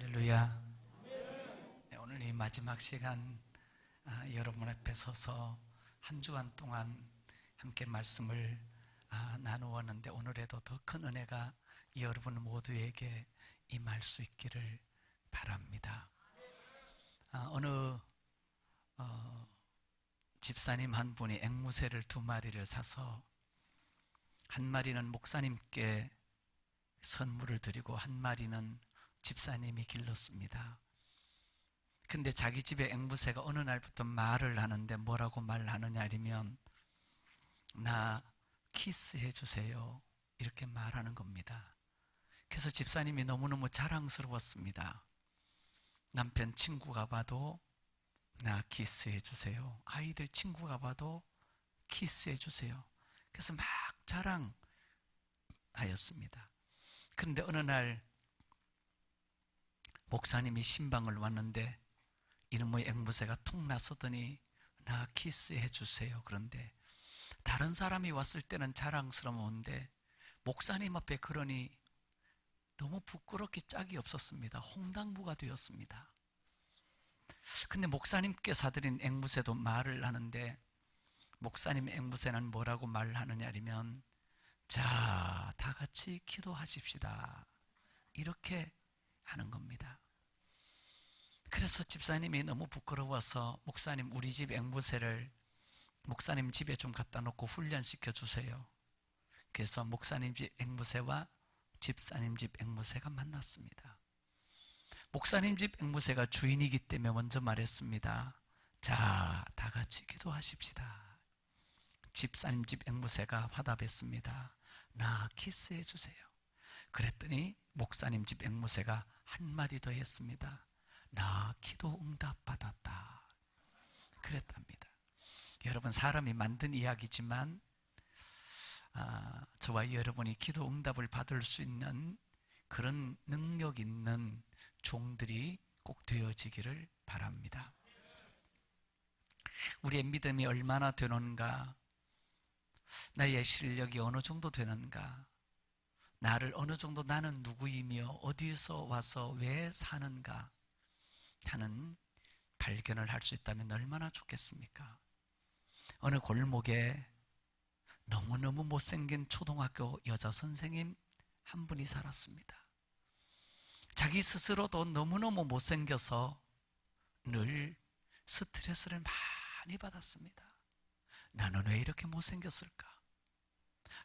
할렐루야. 네, 오늘 이 마지막 시간 여러분 앞에 서서 한 주간 동안 함께 말씀을 나누었는데 오늘에도 더 큰 은혜가 여러분 모두에게 임할 수 있기를 바랍니다. 어느 집사님 한 분이 앵무새를 2마리를 사서 한 마리는 목사님께 선물을 드리고 한 마리는 집사님이 길렀습니다. 근데 자기 집에 앵무새가 어느 날부터 말을 하는데 뭐라고 말하느냐 하면 나 키스해 주세요 이렇게 말하는 겁니다. 그래서 집사님이 너무너무 자랑스러웠습니다. 남편 친구가 봐도 나 키스해 주세요, 아이들 친구가 봐도 키스해 주세요. 그래서 막 자랑하였습니다. 그런데 어느 날 목사님이 신방을 왔는데 이놈의 앵무새가 툭 나서더니 나 키스해 주세요. 그런데 다른 사람이 왔을 때는 자랑스러운데 목사님 앞에 그러니 너무 부끄럽게 짝이 없었습니다. 홍당무가 되었습니다. 근데 목사님께 사드린 앵무새도 말을 하는데 목사님 앵무새는 뭐라고 말하느냐 하면 자, 다 같이 기도하십시다 이렇게 하는 겁니다. 그래서 집사님이 너무 부끄러워서 목사님 우리 집 앵무새를 목사님 집에 좀 갖다 놓고 훈련시켜 주세요. 그래서 목사님 집 앵무새와 집사님 집 앵무새가 만났습니다. 목사님 집 앵무새가 주인이기 때문에 먼저 말했습니다. 자, 다 같이 기도하십시다. 집사님 집 앵무새가 화답했습니다. 나 키스해 주세요. 그랬더니 목사님 집 앵무새가 한마디 더 했습니다. 나 기도 응답 받았다 그랬답니다. 여러분, 사람이 만든 이야기지만 저와 여러분이 기도 응답을 받을 수 있는 그런 능력 있는 종들이 꼭 되어지기를 바랍니다. 우리의 믿음이 얼마나 되는가, 나의 실력이 어느 정도 되는가, 나를 어느 정도 나는 누구이며 어디서 와서 왜 사는가 하는 발견을 할 수 있다면 얼마나 좋겠습니까? 어느 골목에 너무너무 못생긴 초등학교 여자 선생님 한 분이 살았습니다. 자기 스스로도 너무너무 못생겨서 늘 스트레스를 많이 받았습니다. 나는 왜 이렇게 못생겼을까?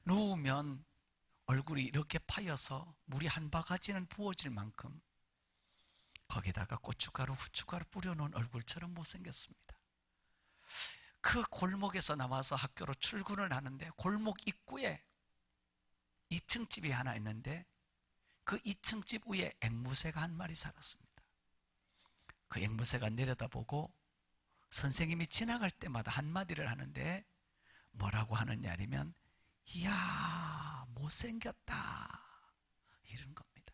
누우면 얼굴이 이렇게 파여서 물이 한 바가지는 부어질 만큼 거기다가 고춧가루, 후춧가루 뿌려놓은 얼굴처럼 못생겼습니다. 그 골목에서 나와서 학교로 출근을 하는데 골목 입구에 2층 집이 하나 있는데 그 2층 집 위에 앵무새가 한 마리 살았습니다. 그 앵무새가 내려다보고 선생님이 지나갈 때마다 한마디를 하는데 뭐라고 하느냐 하면 이야, 못생겼다 이런 겁니다.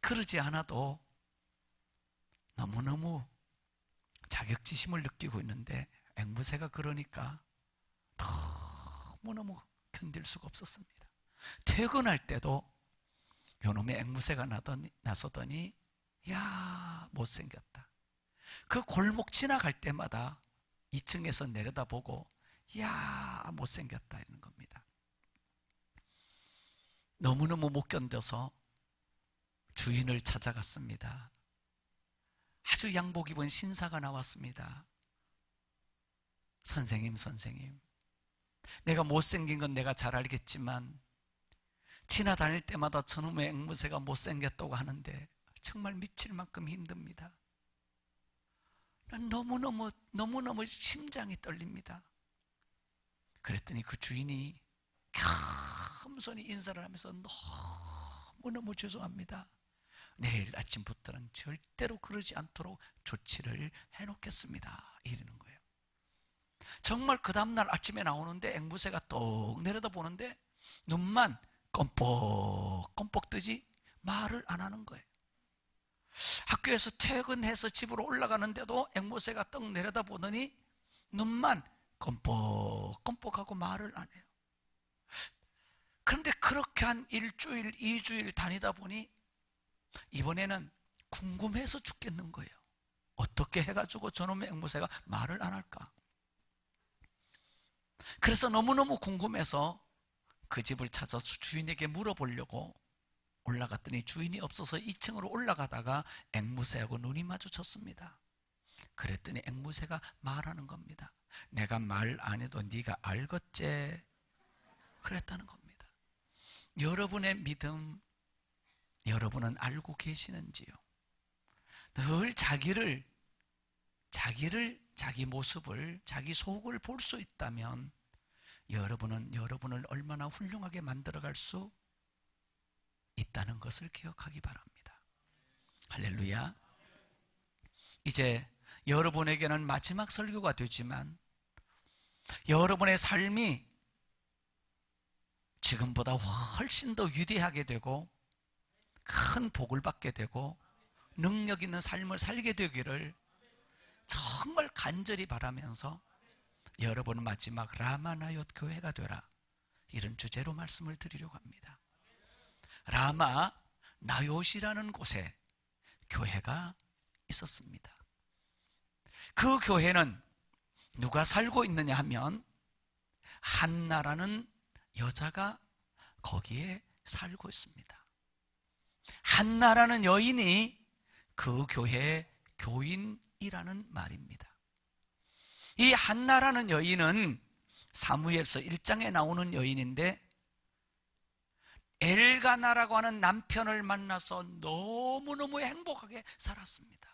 그러지 않아도 너무너무 자격지심을 느끼고 있는데 앵무새가 그러니까 너무너무 견딜 수가 없었습니다. 퇴근할 때도 요놈의 앵무새가 나서더니 야, 못생겼다. 그 골목 지나갈 때마다 2층에서 내려다보고 야, 못생겼다 이런 겁니다. 너무너무 못 견뎌서 주인을 찾아갔습니다. 아주 양복 입은 신사가 나왔습니다. 선생님, 내가 못생긴 건 내가 잘 알겠지만 지나다닐 때마다 저놈의 앵무새가 못생겼다고 하는데 정말 미칠 만큼 힘듭니다. 난 너무너무 심장이 떨립니다. 그랬더니 그 주인이 겸손히 인사를 하면서 너무너무 죄송합니다, 내일 아침부터는 절대로 그러지 않도록 조치를 해놓겠습니다 이러는 거예요. 정말 그 다음날 아침에 나오는데 앵무새가 똑 내려다보는데 눈만 껌뻑껌뻑 뜨지 말을 안 하는 거예요. 학교에서 퇴근해서 집으로 올라가는데도 앵무새가 떡 내려다보더니 눈만 껌뻑껌뻑하고 말을 안 해요. 그런데 그렇게 한 1주일, 2주일 다니다 보니 이번에는 궁금해서 죽겠는 거예요. 어떻게 해가지고 저놈의 앵무새가 말을 안 할까? 그래서 너무너무 궁금해서 그 집을 찾아서 주인에게 물어보려고 올라갔더니 주인이 없어서 2층으로 올라가다가 앵무새하고 눈이 마주쳤습니다. 그랬더니 앵무새가 말하는 겁니다. 내가 말 안 해도 네가 알겠지? 그랬다는 겁니다. 여러분의 믿음, 여러분은 알고 계시는지요? 늘 자기 모습을, 자기 속을 볼 수 있다면 여러분은 여러분을 얼마나 훌륭하게 만들어갈 수 있다는 것을 기억하기 바랍니다. 할렐루야. 이제 여러분에게는 마지막 설교가 되지만 여러분의 삶이 지금보다 훨씬 더 위대하게 되고 큰 복을 받게 되고 능력 있는 삶을 살게 되기를 정말 간절히 바라면서 여러분은 마지막 라마나얏 교회가 되라, 이런 주제로 말씀을 드리려고 합니다. 라마 나얏이라는 곳에 교회가 있었습니다. 그 교회는 누가 살고 있느냐 하면 한나라는 여자가 거기에 살고 있습니다. 한나라는 여인이 그 교회의 교인이라는 말입니다. 이 한나라는 여인은 사무엘서 1장에 나오는 여인인데 엘가나라고 하는 남편을 만나서 너무너무 행복하게 살았습니다.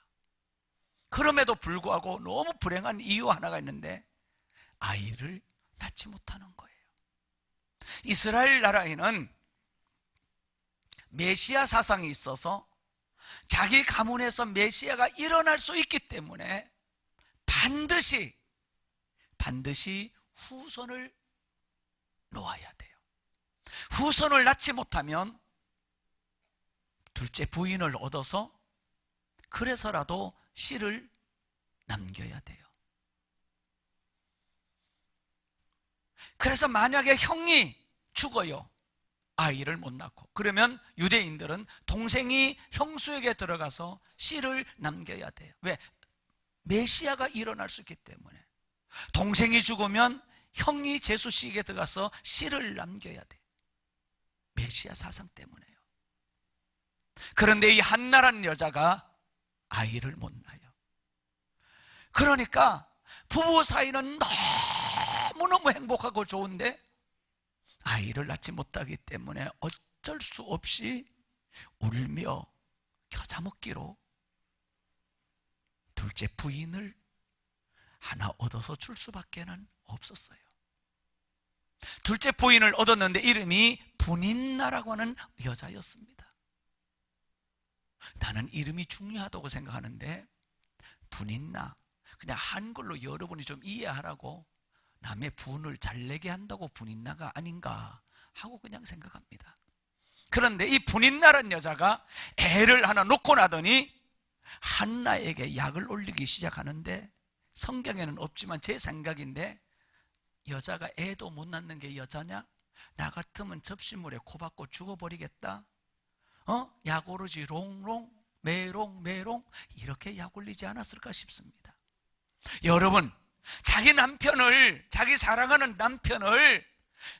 그럼에도 불구하고 너무 불행한 이유 하나가 있는데 아이를 낳지 못하는 거예요. 이스라엘 나라에는 메시아 사상이 있어서 자기 가문에서 메시아가 일어날 수 있기 때문에 반드시 후손을 놓아야 돼요. 후손을 낳지 못하면 둘째 부인을 얻어서 그래서라도 씨를 남겨야 돼요. 그래서 만약에 형이 죽어요, 아이를 못 낳고, 그러면 유대인들은 동생이 형수에게 들어가서 씨를 남겨야 돼요. 왜? 메시아가 일어날 수 있기 때문에. 동생이 죽으면 형이 제수씨에게 들어가서 씨를 남겨야 돼요. 메시아 사상 때문에요. 그런데 이 한나라는 여자가 아이를 못 낳아요. 그러니까 부부 사이는 너무너무 행복하고 좋은데 아이를 낳지 못하기 때문에 어쩔 수 없이 울며 겨자 먹기로 둘째 부인을 하나 얻어서 줄 수밖에는 없었어요. 둘째 부인을 얻었는데 이름이 분인나라고 하는 여자였습니다. 나는 이름이 중요하다고 생각하는데 분인나, 그냥 한글로 여러분이 좀 이해하라고 남의 분을 잘 내게 한다고 분인나가 아닌가 하고 그냥 생각합니다. 그런데 이 분인나라는 여자가 애를 하나 놓고 나더니 한나에게 약을 올리기 시작하는데, 성경에는 없지만 제 생각인데, 여자가 애도 못 낳는 게 여자냐? 나 같으면 접시물에 코 박고 죽어버리겠다. 약 오르지 롱롱 메롱 메롱 이렇게 약 올리지 않았을까 싶습니다. 여러분, 자기 남편을, 자기 사랑하는 남편을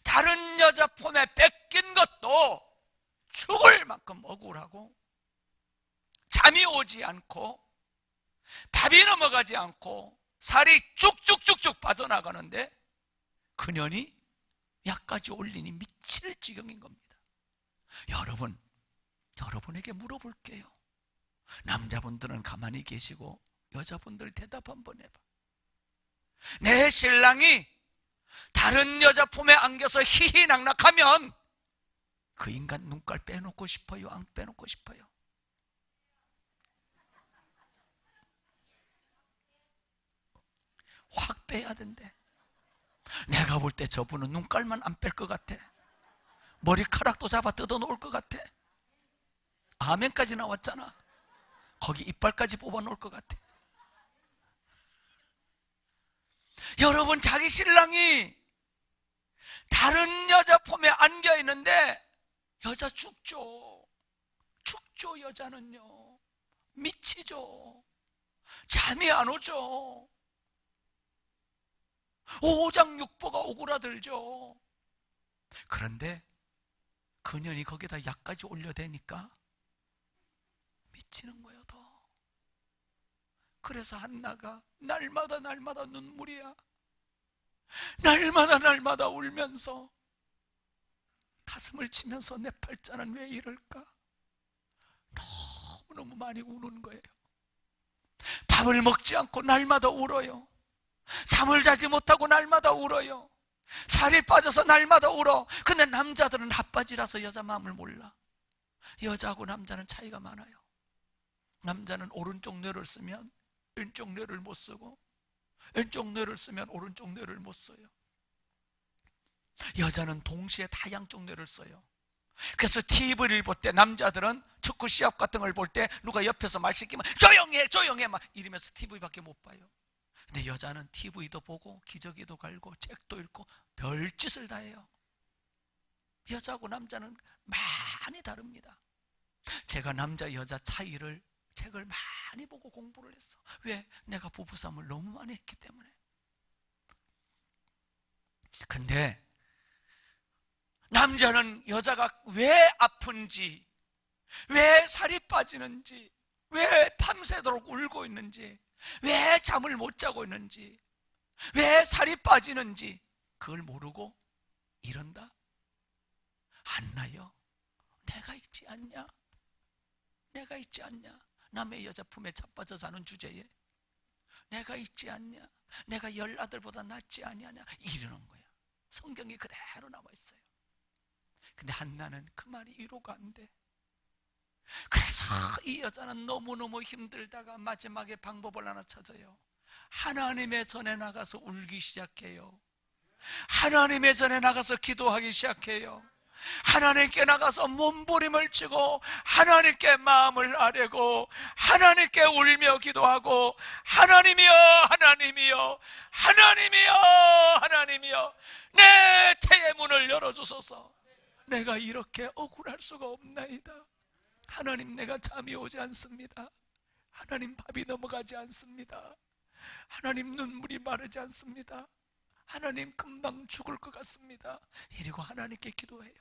다른 여자 품에 뺏긴 것도 죽을 만큼 억울하고 잠이 오지 않고 밥이 넘어가지 않고 살이 쭉쭉쭉쭉 빠져나가는데 그년이 약까지 올리니 미칠 지경인 겁니다. 여러분에게 물어볼게요. 남자분들은 가만히 계시고 여자분들 대답 한번 해봐. 내 신랑이 다른 여자 품에 안겨서 희희낙낙하면 그 인간 눈깔 빼놓고 싶어요? 안 빼놓고 싶어요? 확 빼야 된대. 내가 볼 때 저분은 눈깔만 안 뺄 것 같아. 머리카락도 잡아 뜯어 놓을 것 같아. 아멘까지 나왔잖아. 거기 이빨까지 뽑아 놓을 것 같아. 여러분, 자기 신랑이 다른 여자 품에 안겨 있는데 여자 죽죠. 여자는요. 미치죠. 잠이 안 오죠. 오장육부가 오그라들죠. 그런데 그년이 거기다 약까지 올려대니까 미치는 거예요. 더. 그래서 한나가 날마다 눈물이야. 날마다 울면서 가슴을 치면서 내 팔자는 왜 이럴까? 너무너무 많이 우는 거예요. 밥을 먹지 않고 날마다 울어요. 잠을 자지 못하고 날마다 울어요. 살이 빠져서 날마다 울어. 근데 남자들은 핫바지라서 여자 마음을 몰라. 여자하고 남자는 차이가 많아요. 남자는 오른쪽 뇌를 쓰면 왼쪽 뇌를 못 쓰고, 왼쪽 뇌를 쓰면 오른쪽 뇌를 못 써요. 여자는 동시에 다 양쪽 뇌를 써요. 그래서 TV를 볼 때 남자들은 축구 시합 같은 걸 볼 때 누가 옆에서 말 시키면 조용해 막 이러면서 TV밖에 못 봐요. 근데 여자는 TV도 보고 기저귀도 갈고 책도 읽고 별짓을 다 해요. 여자하고 남자는 많이 다릅니다. 제가 남자 여자 차이를 책을 많이 보고 공부를 했어. 왜? 내가 부부싸움을 너무 많이 했기 때문에. 근데 남자는 여자가 왜 아픈지, 왜 살이 빠지는지, 왜 밤새도록 울고 있는지, 왜 잠을 못 자고 있는지, 왜 살이 빠지는지 그걸 모르고 이런다? 한나여, 내가 있지 않냐? 내가 있지 않냐? 남의 여자 품에 자빠져 사는 주제에 내가 있지 않냐? 내가 열 아들보다 낫지 아니하냐? 이러는 거야. 성경이 그대로 나와 있어요. 근데 한나는 그 말이 위로가 안 돼. 그래서 이 여자는 너무너무 힘들다가 마지막에 방법을 하나 찾아요. 하나님의 전에 나가서 울기 시작해요. 하나님의 전에 나가서 기도하기 시작해요. 하나님께 나가서 몸부림을 치고 하나님께 마음을 아뢰고 하나님께 울며 기도하고 하나님이여 하나님이여 하나님이여 하나님이여 내 태의 문을 열어주소서. 내가 이렇게 억울할 수가 없나이다. 하나님, 내가 잠이 오지 않습니다. 하나님, 밥이 넘어가지 않습니다. 하나님, 눈물이 마르지 않습니다. 하나님, 금방 죽을 것 같습니다. 이러고 하나님께 기도해요.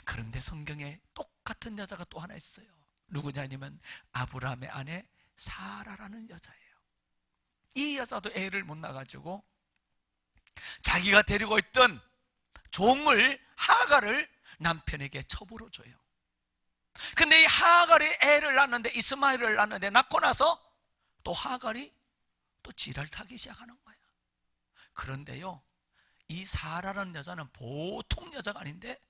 그런데 성경에 똑같은 여자가 또 하나 있어요. 누구냐면 아브라함의 아내 사라라는 여자예요. 이 여자도 애를 못 낳아가지고 자기가 데리고 있던 종을 하갈을 남편에게 첩으로 줘요. 근데 이 하갈이 애를 낳는데, 이스마엘을 낳는데, 낳고 나서 또 하갈이 또 지랄 타기 시작하는 거야. 그런데요, 이 사라라는 여자는 보통 여자가 아닌데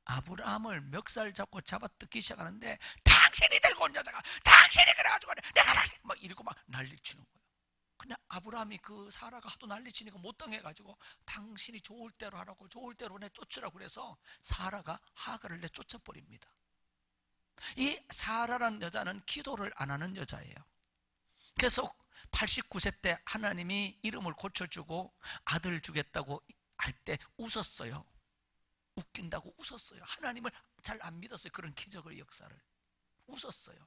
아브라함을 멱살 잡고 잡아뜯기 시작하는데, 당신이 들고 온 여자가, 당신이 그래가지고 내가 당신 막 이러고 막 난리치는 거예요. 근데 아브라함이 그 사라가 하도 난리치니까 못 당해가지고 당신이 좋을 대로 하라고, 좋을 대로 내쫓으라고 그래서 사라가 하갈을 내쫓아버립니다. 이 사라라는 여자는 기도를 안 하는 여자예요. 그래서 89세 때 하나님이 이름을 고쳐주고 아들 주겠다고 할 때 웃었어요. 웃긴다고 웃었어요. 하나님을 잘 안 믿었어요. 그런 기적의 역사를 웃었어요.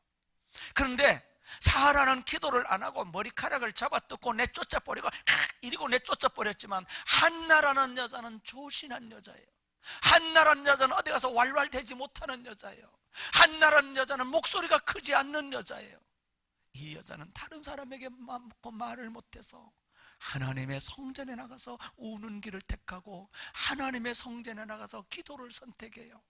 그런데 사라는 기도를 안 하고 머리카락을 잡아뜯고 내쫓아버리고 이리고 내쫓아버렸지만, 한나라는 여자는 조신한 여자예요. 한나라는 여자는 어디 가서 왈왈대지 못하는 여자예요. 한나라는 여자는 목소리가 크지 않는 여자예요. 이 여자는 다른 사람에게 말을 못해서 하나님의 성전에 나가서 우는 길을 택하고 하나님의 성전에 나가서 기도를 선택해요.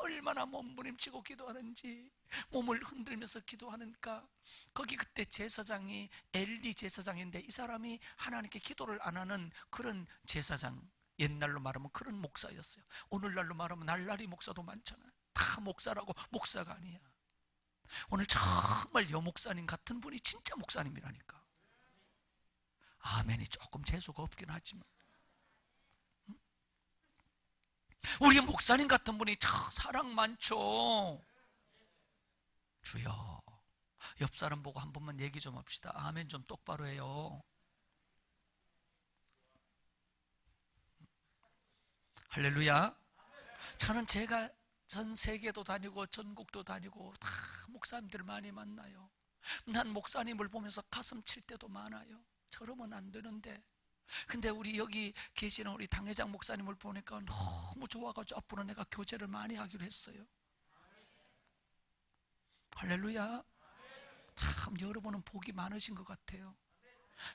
얼마나 몸부림치고 기도하는지, 몸을 흔들면서 기도하는가. 거기 그때 제사장이 엘리 제사장인데, 이 사람이 하나님께 기도를 안 하는 그런 제사장, 옛날로 말하면 그런 목사였어요. 오늘날로 말하면 날라리 목사도 많잖아요. 다 목사라고 목사가 아니야. 오늘 정말 여목사님 같은 분이 진짜 목사님이라니까. 아멘이 조금 재수가 없긴 하지만, 우리 목사님 같은 분이 참 사랑 많죠. 주여, 옆 사람 보고 한 번만 얘기 좀 합시다. 아멘 좀 똑바로 해요. 할렐루야. 저는 제가 전 세계도 다니고 전국도 다니고 다 목사님들 많이 만나요. 난 목사님을 보면서 가슴 칠 때도 많아요. 저러면 안 되는데. 근데 우리 여기 계시는 우리 당회장 목사님을 보니까 너무 좋아가지고 앞으로 내가 교제를 많이 하기로 했어요. 할렐루야. 참 여러분은 복이 많으신 것 같아요.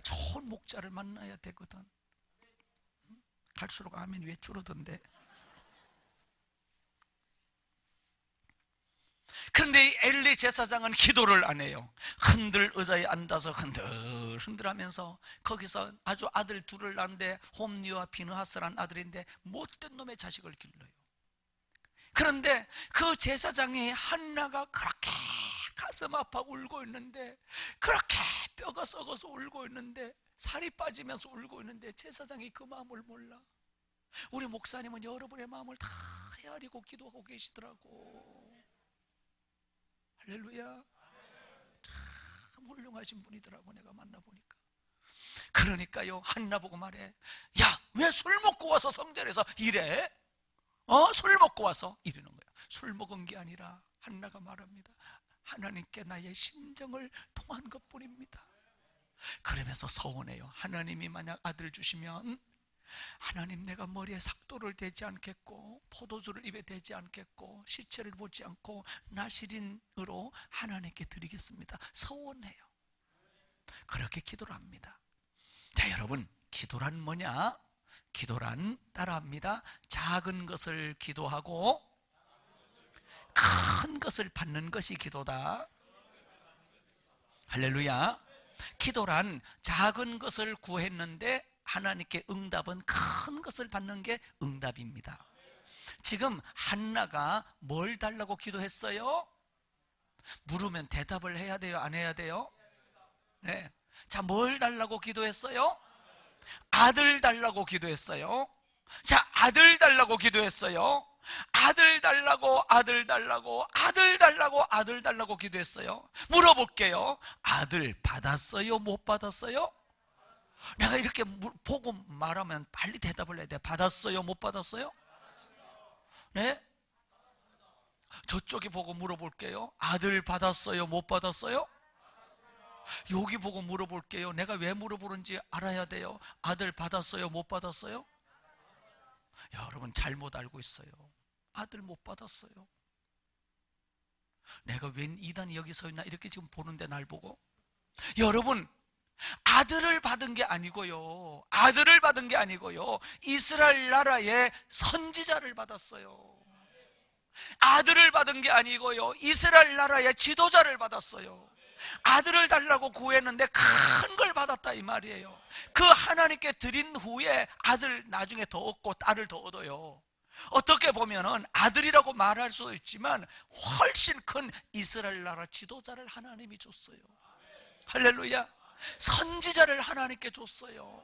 좋은 목자를 만나야 되거든. 갈수록 아멘 왜 줄어든데. 그런데 이 엘리 제사장은 기도를 안 해요. 흔들 의자에 앉아서 흔들 하면서 거기서 아주 아들 둘을 낳는데 홈리와 비느하스라는 아들인데 못된 놈의 자식을 길러요. 그런데 그 제사장이 한나가 그렇게 가슴 아파 울고 있는데, 그렇게 뼈가 썩어서 울고 있는데, 살이 빠지면서 울고 있는데 제사장이 그 마음을 몰라. 우리 목사님은 여러분의 마음을 다 헤아리고 기도하고 계시더라고. 할렐루야. 참 훌륭하신 분이더라고 내가 만나보니까. 그러니까요 한나 보고 말해, 야 왜 술 먹고 와서 성전에서 이래? 술 먹고 와서 이러는 거야. 술 먹은 게 아니라 한나가 말합니다. 하나님께 나의 심정을 통한 것뿐입니다. 그러면서 서원해요. 하나님이 만약 아들 주시면 하나님 내가 머리에 삭도를 대지 않겠고 포도주를 입에 대지 않겠고 시체를 보지 않고 나시린으로 하나님께 드리겠습니다. 서원해요. 그렇게 기도를 합니다. 자 여러분, 기도란 뭐냐? 기도란 따라합니다. 작은 것을 기도하고 큰 것을 받는 것이 기도다. 할렐루야. 기도란 작은 것을 구했는데 하나님께 응답은 큰 것을 받는 게 응답입니다. 지금 한나가 뭘 달라고 기도했어요? 물으면 대답을 해야 돼요? 안 해야 돼요? 네. 자, 뭘 달라고 기도했어요? 아들 달라고 기도했어요. 자, 아들 달라고 기도했어요. 아들 달라고 아들 달라고 아들 달라고 아들 달라고 기도했어요. 물어볼게요. 아들 받았어요? 못 받았어요? 내가 이렇게 보고 말하면 빨리 대답을 해야 돼. 받았어요? 못 받았어요? 네? 저쪽에 보고 물어볼게요. 아들 받았어요? 못 받았어요? 여기 보고 물어볼게요. 내가 왜 물어보는지 알아야 돼요. 아들 받았어요? 못 받았어요? 여러분 잘못 알고 있어요. 아들 못 받았어요. 내가 웬 이단이 여기 서 있나 이렇게 지금 보는데 날 보고. 여러분 아들을 받은 게 아니고요, 아들을 받은 게 아니고요, 이스라엘 나라의 선지자를 받았어요. 아들을 받은 게 아니고요, 이스라엘 나라의 지도자를 받았어요. 아들을 달라고 구했는데 큰 걸 받았다 이 말이에요. 그 하나님께 드린 후에 아들 나중에 더 얻고 딸을 더 얻어요. 어떻게 보면은 아들이라고 말할 수 있지만 훨씬 큰 이스라엘 나라 지도자를 하나님이 줬어요. 할렐루야. 선지자를 하나님께 줬어요.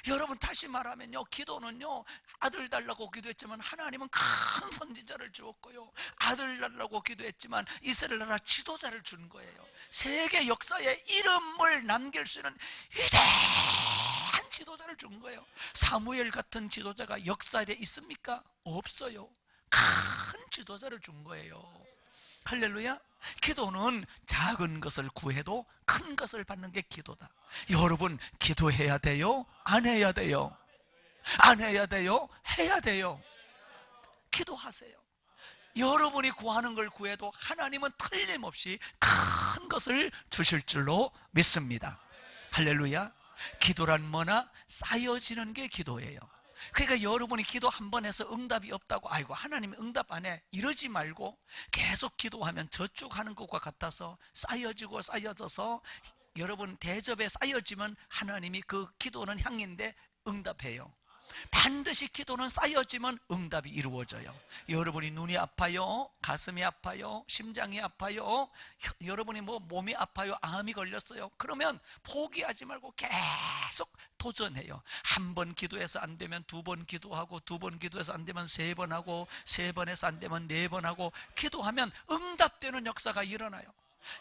여러분 다시 말하면요, 기도는요 아들 달라고 기도했지만 하나님은 큰 선지자를 주었고요, 아들 달라고 기도했지만 이스라엘 나라 지도자를 준 거예요. 세계 역사에 이름을 남길 수 있는 위대한 지도자를 준 거예요. 사무엘 같은 지도자가 역사에 있습니까? 없어요. 큰 지도자를 준 거예요. 할렐루야. 기도는 작은 것을 구해도 큰 것을 받는 게 기도다. 여러분 기도해야 돼요? 안 해야 돼요? 안 해야 돼요? 해야 돼요. 기도하세요. 여러분이 구하는 걸 구해도 하나님은 틀림없이 큰 것을 주실 줄로 믿습니다. 할렐루야. 기도란 뭐나 쌓여지는 게 기도예요. 그러니까 여러분이 기도 한 번 해서 응답이 없다고 아이고 하나님이 응답 안 해 이러지 말고 계속 기도하면 저축하는 것과 같아서 쌓여지고 쌓여져서 여러분 대접에 쌓여지면 하나님이 그 기도는 향인데 응답해요. 반드시 기도는 쌓여지면 응답이 이루어져요. 여러분이 눈이 아파요, 가슴이 아파요, 심장이 아파요, 여러분이 뭐 몸이 아파요, 암이 걸렸어요. 그러면 포기하지 말고 계속 도전해요. 한 번 기도해서 안 되면 두 번 기도하고, 두 번 기도해서 안 되면 세 번 하고, 세 번 해서 안 되면 네 번 하고, 기도하면 응답되는 역사가 일어나요.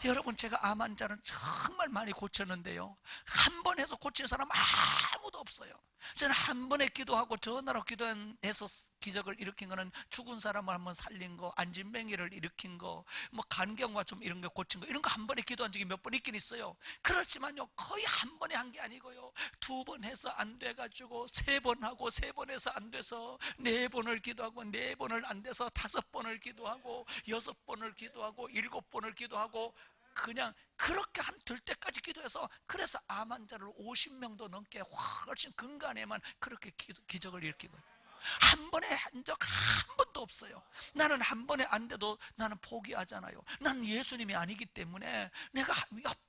여러분 제가 암 환자는 정말 많이 고쳤는데요, 한 번 해서 고친 사람 아무도 없어요. 저는 한 번에 기도하고 전화로 기도해서 기적을 일으킨 거는 죽은 사람을 한번 살린 거, 안진뱅이를 일으킨 거, 뭐 간경화 좀 이런 거 고친 거, 이런 거 한 번에 기도한 적이 몇 번 있긴 있어요. 그렇지만요, 거의 한 번에 한 게 아니고요, 2번 해서 안 돼가지고 3번 하고, 3번 해서 안 돼서 4번을 기도하고, 4번을 안 돼서 5번을 기도하고, 6번을 기도하고, 7번을 기도하고, 그냥 그렇게 될 때까지 기도해서, 그래서 암 환자를 50명도 넘게 훨씬 근간에만 그렇게 기적을 일으키고, 한 번에 한 적 한 번도 없어요. 나는 한 번에 안 돼도 나는 포기하잖아요. 나는 예수님이 아니기 때문에 내가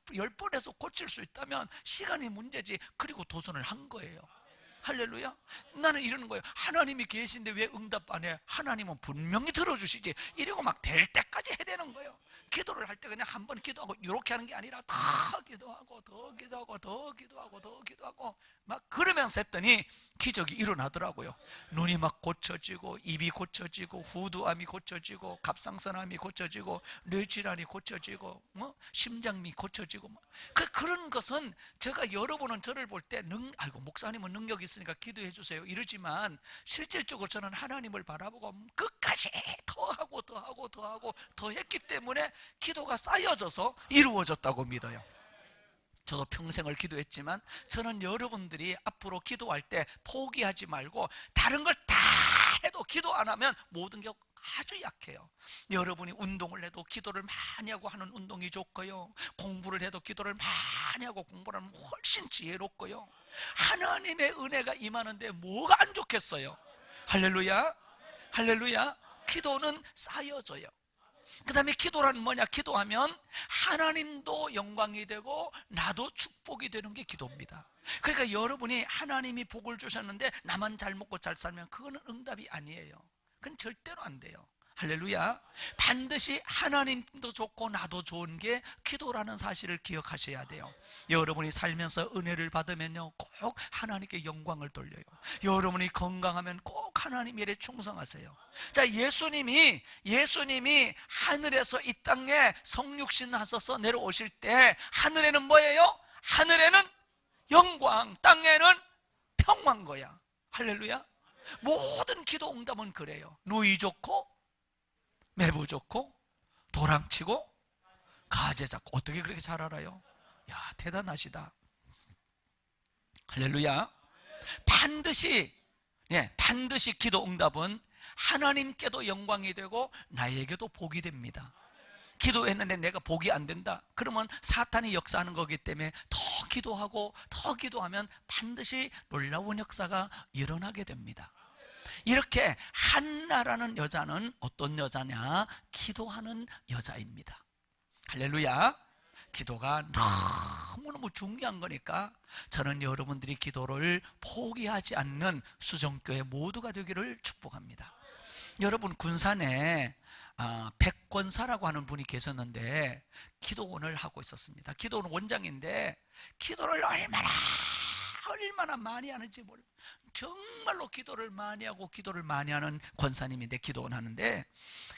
10번 해서 고칠 수 있다면 시간이 문제지. 그리고 도전을 한 거예요. 할렐루야. 나는 이러는 거예요. 하나님이 계신데 왜 응답 안 해? 하나님은 분명히 들어주시지. 이러고 막 될 때까지 해야 되는 거예요. 기도를 할 때 그냥 한 번 기도하고 이렇게 하는 게 아니라 더 기도하고 더 기도하고 더 기도하고 더 기도하고 막 그러면서 했더니 기적이 일어나더라고요. 눈이 막 고쳐지고, 입이 고쳐지고, 후두암이 고쳐지고, 갑상선암이 고쳐지고, 뇌질환이 고쳐지고, 심장이 고쳐지고, 그런 것은 제가 여러분은 저를 볼 때 아이고 목사님은 능력이 있으니까 기도해 주세요 이러지만, 실질적으로 저는 하나님을 바라보고 끝까지 더 하고 더 하고 더 하고 더 했기 때문에 기도가 쌓여져서 이루어졌다고 믿어요. 저도 평생을 기도했지만 저는 여러분들이 앞으로 기도할 때 포기하지 말고, 다른 걸 다 해도 기도 안 하면 모든 게 아주 약해요. 여러분이 운동을 해도 기도를 많이 하고 하는 운동이 좋고요, 공부를 해도 기도를 많이 하고 공부를 하면 훨씬 지혜롭고요, 하나님의 은혜가 임하는데 뭐가 안 좋겠어요. 할렐루야. 할렐루야. 기도는 쌓여져요. 그 다음에 기도라는 뭐냐? 기도하면 하나님도 영광이 되고 나도 축복이 되는 게 기도입니다. 그러니까 여러분이 하나님이 복을 주셨는데 나만 잘 먹고 잘 살면 그거는 응답이 아니에요. 그건 절대로 안 돼요. 할렐루야. 반드시 하나님도 좋고 나도 좋은 게 기도라는 사실을 기억하셔야 돼요. 여러분이 살면서 은혜를 받으면요, 꼭 하나님께 영광을 돌려요. 여러분이 건강하면 꼭 하나님 일에 충성하세요. 자, 예수님이 하늘에서 이 땅에 성육신 하셔서 내려오실 때 하늘에는 뭐예요? 하늘에는 영광, 땅에는 평화인 거야. 할렐루야. 모든 기도 응답은 그래요. 누이 좋고 매부 좋고 도랑치고 가재 잡고. 어떻게 그렇게 잘 알아요? 야, 대단하시다. 할렐루야. 반드시 기도 응답은 하나님께도 영광이 되고 나에게도 복이 됩니다. 기도했는데 내가 복이 안 된다? 그러면 사탄이 역사하는 거기 때문에 더 기도하고 더 기도하면 반드시 놀라운 역사가 일어나게 됩니다. 이렇게 한나라는 여자는 어떤 여자냐? 기도하는 여자입니다. 할렐루야. 기도가 너무너무 중요한 거니까 저는 여러분들이 기도를 포기하지 않는 수정교회 모두가 되기를 축복합니다. 여러분, 군산에 백권사라고 하는 분이 계셨는데 기도원을 하고 있었습니다. 기도원 원장인데 기도를 얼마나 많이 하는지 몰라요. 정말로 기도를 많이 하고 기도를 많이 하는 권사님인데 기도원 하는데,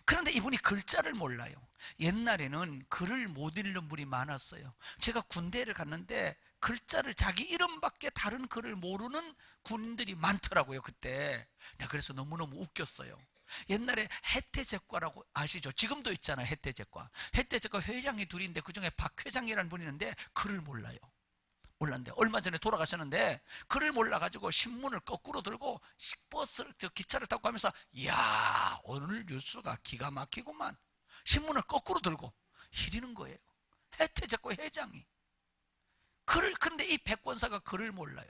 그런데 이분이 글자를 몰라요. 옛날에는 글을 못 읽는 분이 많았어요. 제가 군대를 갔는데 글자를, 자기 이름밖에 다른 글을 모르는 군인들이 많더라고요 그때. 내가 그래서 너무너무 웃겼어요. 옛날에 혜태제과라고 아시죠? 지금도 있잖아요. 혜태제과 회장이 둘인데 그중에 박 회장이라는 분이 있는데 글을 몰라요. 몰랐는데 얼마 전에 돌아가셨는데 글을 몰라가지고 신문을 거꾸로 들고 기차를 타고 가면서, 이야, 오늘 뉴스가 기가 막히구만. 신문을 거꾸로 들고 히리는 거예요. 혜태제과 회장이 근데 이 백권사가 글을 몰라요.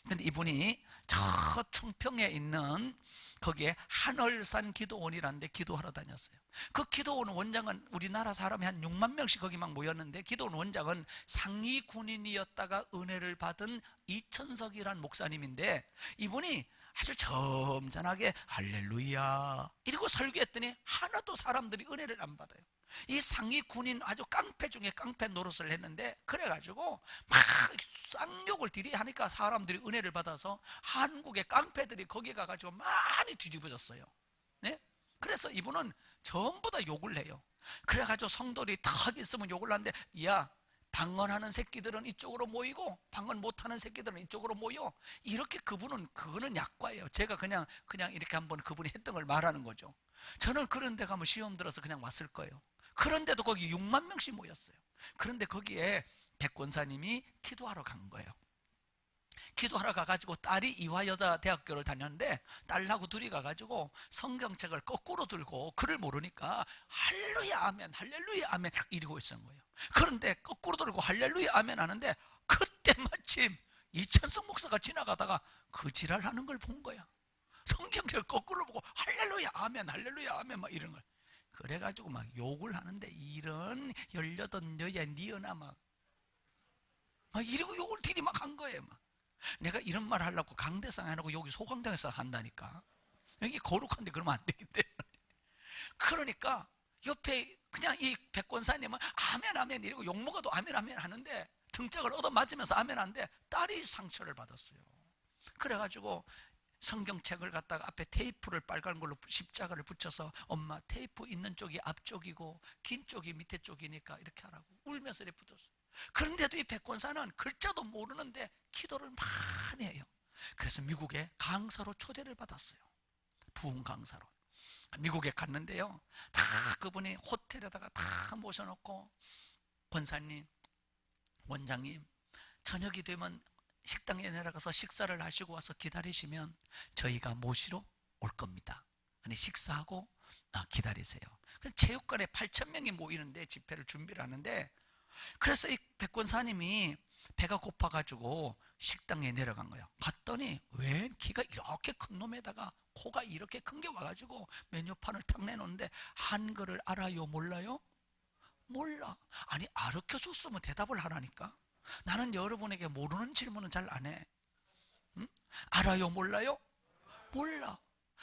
근데 이분이 저 청평에 있는 거기에 한월산 기도원이라는 데 기도하러 다녔어요. 그 기도원 원장은 우리나라 사람이 한 6만 명씩 거기 막 모였는데, 기도원 원장은 상위 군인이었다가 은혜를 받은 이천석이라는 목사님인데, 이분이 아주 점잖하게 할렐루야 이러고 설교했더니 하나도 사람들이 은혜를 안 받아요. 이 상위 군인 아주 깡패 중에 깡패 노릇을 했는데, 그래가지고 막 쌍욕을 들이하니까 사람들이 은혜를 받아서 한국의 깡패들이 거기 가가지고 많이 뒤집어졌어요. 네? 그래서 이분은 전부 다 욕을 해요. 그래가지고 성도들이 탁 있으면 욕을 하는데, 야, 방언하는 새끼들은 이쪽으로 모이고 방언 못하는 새끼들은 이쪽으로 모여. 이렇게 그거는 약과예요. 제가 그냥 이렇게 한번 그분이 했던 걸 말하는 거죠. 저는 그런 데 가면 시험 들어서 그냥 왔을 거예요. 그런데도 거기 6만 명씩 모였어요. 그런데 거기에 백권사님이 기도하러 간 거예요. 기도하러 가가지고 딸이 이화여자대학교를 다녔는데 딸하고 둘이 가가지고 성경책을 거꾸로 들고 글을 모르니까 할렐루야 아멘 할렐루야 아멘 이러고 있었던 거예요. 그런데 거꾸로 들고 할렐루야 아멘 하는데 그때 마침 이천성 목사가 지나가다가 그 지랄하는 걸 본 거야. 성경책을 거꾸로 보고 할렐루야 아멘 할렐루야 아멘 막 이런 걸. 그래가지고 막 욕을 하는데 이런 18여야 니어나 막 이러고 욕을 들이 막 한 거예요. 막 내가 이런 말 하려고 강대상 해놓고 여기 소강당에서 한다니까. 여기 거룩한데 그러면 안 되기 때문에. 그러니까 옆에 그냥 이 백권사님은 아멘 아멘 이러고 욕먹어도 아멘 아멘 하는데 등짝을 얻어맞으면서 아멘 하는데 딸이 상처를 받았어요. 그래가지고 성경책을 갖다가 앞에 테이프를 빨간 걸로 십자가를 붙여서 엄마 테이프 있는 쪽이 앞쪽이고 긴 쪽이 밑에 쪽이니까 이렇게 하라고 울면서 이렇게 붙였어요. 그런데도 이 백권사는 글자도 모르는데 기도를 많이 해요. 그래서 미국에 강사로 초대를 받았어요. 부흥 강사로. 미국에 갔는데요, 다 그분이 호텔에다가 다 모셔놓고 권사님, 원장님 저녁이 되면 식당에 내려가서 식사를 하시고 와서 기다리시면 저희가 모시러 올 겁니다. 근데 식사하고 기다리세요. 체육관에 8,000명이 모이는데 집회를 준비를 하는데, 그래서 이 백권사님이 배가 고파가지고 식당에 내려간 거예요. 갔더니 웬 키가 이렇게 큰 놈에다가 코가 이렇게 큰 게 와가지고 메뉴판을 탁 내놓는데 한글을 알아요 몰라요? 몰라. 아니 가르쳐줬으면 대답을 하라니까. 나는 여러분에게 모르는 질문은 잘 안 해. 응? 알아요 몰라요? 몰라.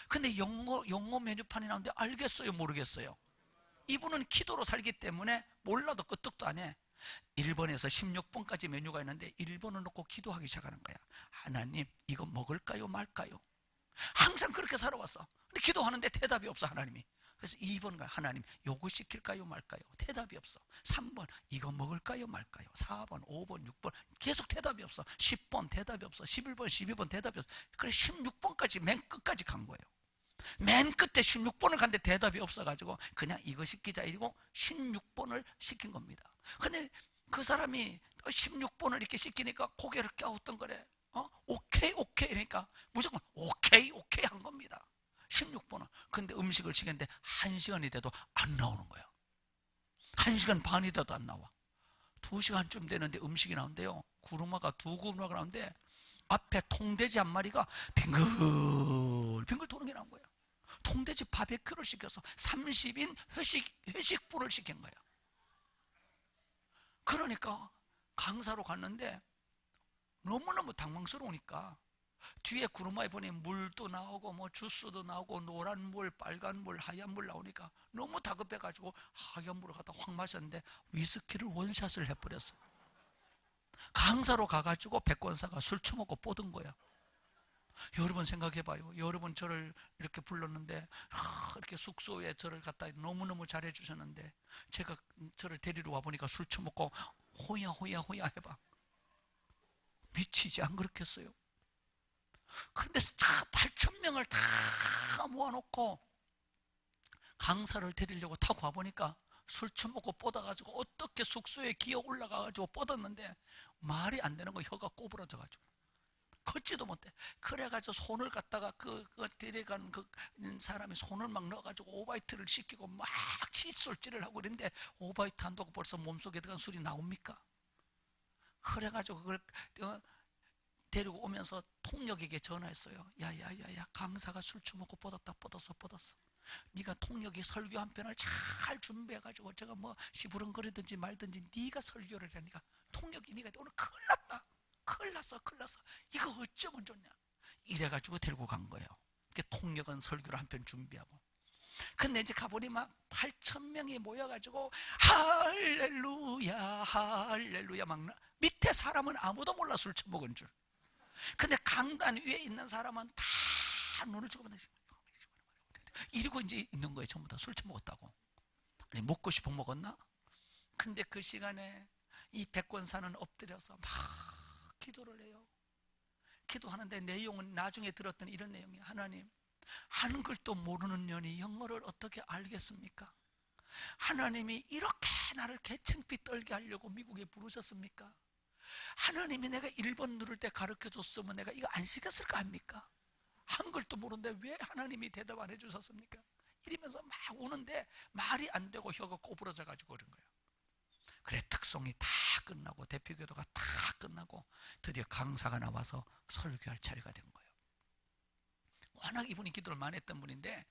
근데 영어 메뉴판이 나오는데 알겠어요 모르겠어요? 이분은 기도로 살기 때문에 몰라도 끄떡도 안 해. 1번에서 16번까지 메뉴가 있는데 1번을 놓고 기도하기 시작하는 거야. 하나님 이거 먹을까요 말까요? 항상 그렇게 살아왔어. 근데 기도하는데 대답이 없어 하나님이. 그래서 2번 가 하나님 요거 시킬까요 말까요? 대답이 없어. 3번 이거 먹을까요 말까요? 4번 5번 6번 계속 대답이 없어. 10번 대답이 없어. 11번 12번 대답이 없어. 그래 16번까지 맨 끝까지 간 거예요. 맨 끝에 16번을 갔는데 대답이 없어가지고 그냥 이거 시키자 이러고 16번을 시킨 겁니다. 근데 그 사람이 16번을 이렇게 시키니까 고개를 갸우뚱거려. 오케이 오케이 이러니까 무조건 오케이 오케이 한 겁니다. 16번은. 근데 음식을 시켰는데 1시간이 돼도 안 나오는 거야. 1시간 반이 돼도 안 나와. 2시간쯤 되는데 음식이 나오는데요, 구루마가 2구루마가 나오는데 앞에 통돼지 한 마리가 빙글빙글 도는 게 나온 거야. 통돼지 바베큐를 시켜서 30인 회식분을 시킨 거야. 그러니까 강사로 갔는데 너무너무 당황스러우니까 뒤에 구루마에 보니 물도 나오고 뭐 주스도 나오고 노란 물, 빨간 물, 하얀 물 나오니까 너무 다급해가지고 하얀 물을 갖다 확 마셨는데 위스키를 원샷을 해버렸어. 강사로 가가지고 백권사가 술 처먹고 뻗은 거야. 여러분 생각해봐요. 여러분 저를 이렇게 불렀는데 이렇게 숙소에 저를 갖다 너무너무 잘해주셨는데 제가 저를 데리러 와보니까 술 처먹고 호야 해봐. 미치지 안 그렇겠어요? 그런데 8,000명을 다 모아놓고 강사를 데리려고 타고 와보니까 술 처먹고 뻗어가지고 어떻게 숙소에 기어 올라가가지고 뻗었는데 말이 안 되는 거. 혀가 꼬부러져가지고 걷지도 못해. 그래가지고 손을 갖다가 그 데려간 그 사람이 손을 막 넣어가지고 오바이트를 시키고 막 칫솔질을 하고 그랬는데 오바이트 한다고 벌써 몸속에 들어간 술이 나옵니까? 그래가지고 그걸 데리고 오면서 통역에게 전화했어요. 야야야야, 강사가 술 처먹고 뻗었어. 네가 통역이 설교 한 편을 잘 준비해가지고 제가 뭐 시부렁거리든지 말든지 네가 설교를 하니까 통역이 네가 오늘 큰일 났어. 이거 어쩌면 좋냐. 이래가지고 데리고 간 거예요. 통역은 설교를 한 편 준비하고. 근데 이제 가보니 막 8,000명이 모여가지고 할렐루야 막 밑에 사람은 아무도 몰라 술 처먹은 줄. 근데 강단 위에 있는 사람은 다 눈을 쳐보면서 이러고 이제 있는 거예요. 전부 다 술 처먹었다고. 아니 먹고 싶어 먹었나? 근데 그 시간에 이 백권사는 엎드려서 막 기도를 해요. 기도하는데 내용은 나중에 들었던 이런 내용이에요. 하나님, 한글도 모르는 년이 영어를 어떻게 알겠습니까? 하나님이 이렇게 나를 개창피 떨게 하려고 미국에 부르셨습니까? 하나님이 내가 1번 누를 때 가르쳐줬으면 내가 이거 안 시켰을 거 아닙니까? 한글도 모르는데 왜 하나님이 대답 안 해주셨습니까? 이러면서 막 우는데 말이 안 되고 혀가 꼬부러져 가지고 그런 거예요. 그래, 특송이 다 끝나고 대표기도가 다 끝나고 드디어 강사가 나와서 설교할 차례가 된 거예요. 워낙 이분이 기도를 많이 했던 분인데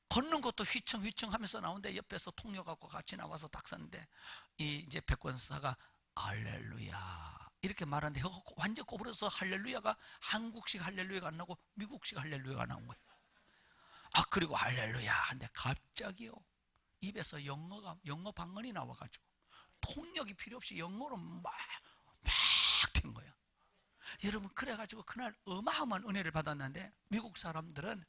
걷는 것도 휘청휘청 하면서 나오는데 옆에서 통역하고 같이 나와서 딱 섰는데 이제 백권사가 할렐루야 이렇게 말하는데 혀가 완전 꼬부러져서 할렐루야가 한국식 할렐루야가 안 나고 미국식 할렐루야가 나온 거예요. 그리고 할렐루야 하는데 갑자기요 입에서 영어 방언이 나와가지고 통역이 필요 없이 영어로 막 된 거예요. 여러분, 그래가지고 그날 어마어마한 은혜를 받았는데 미국 사람들은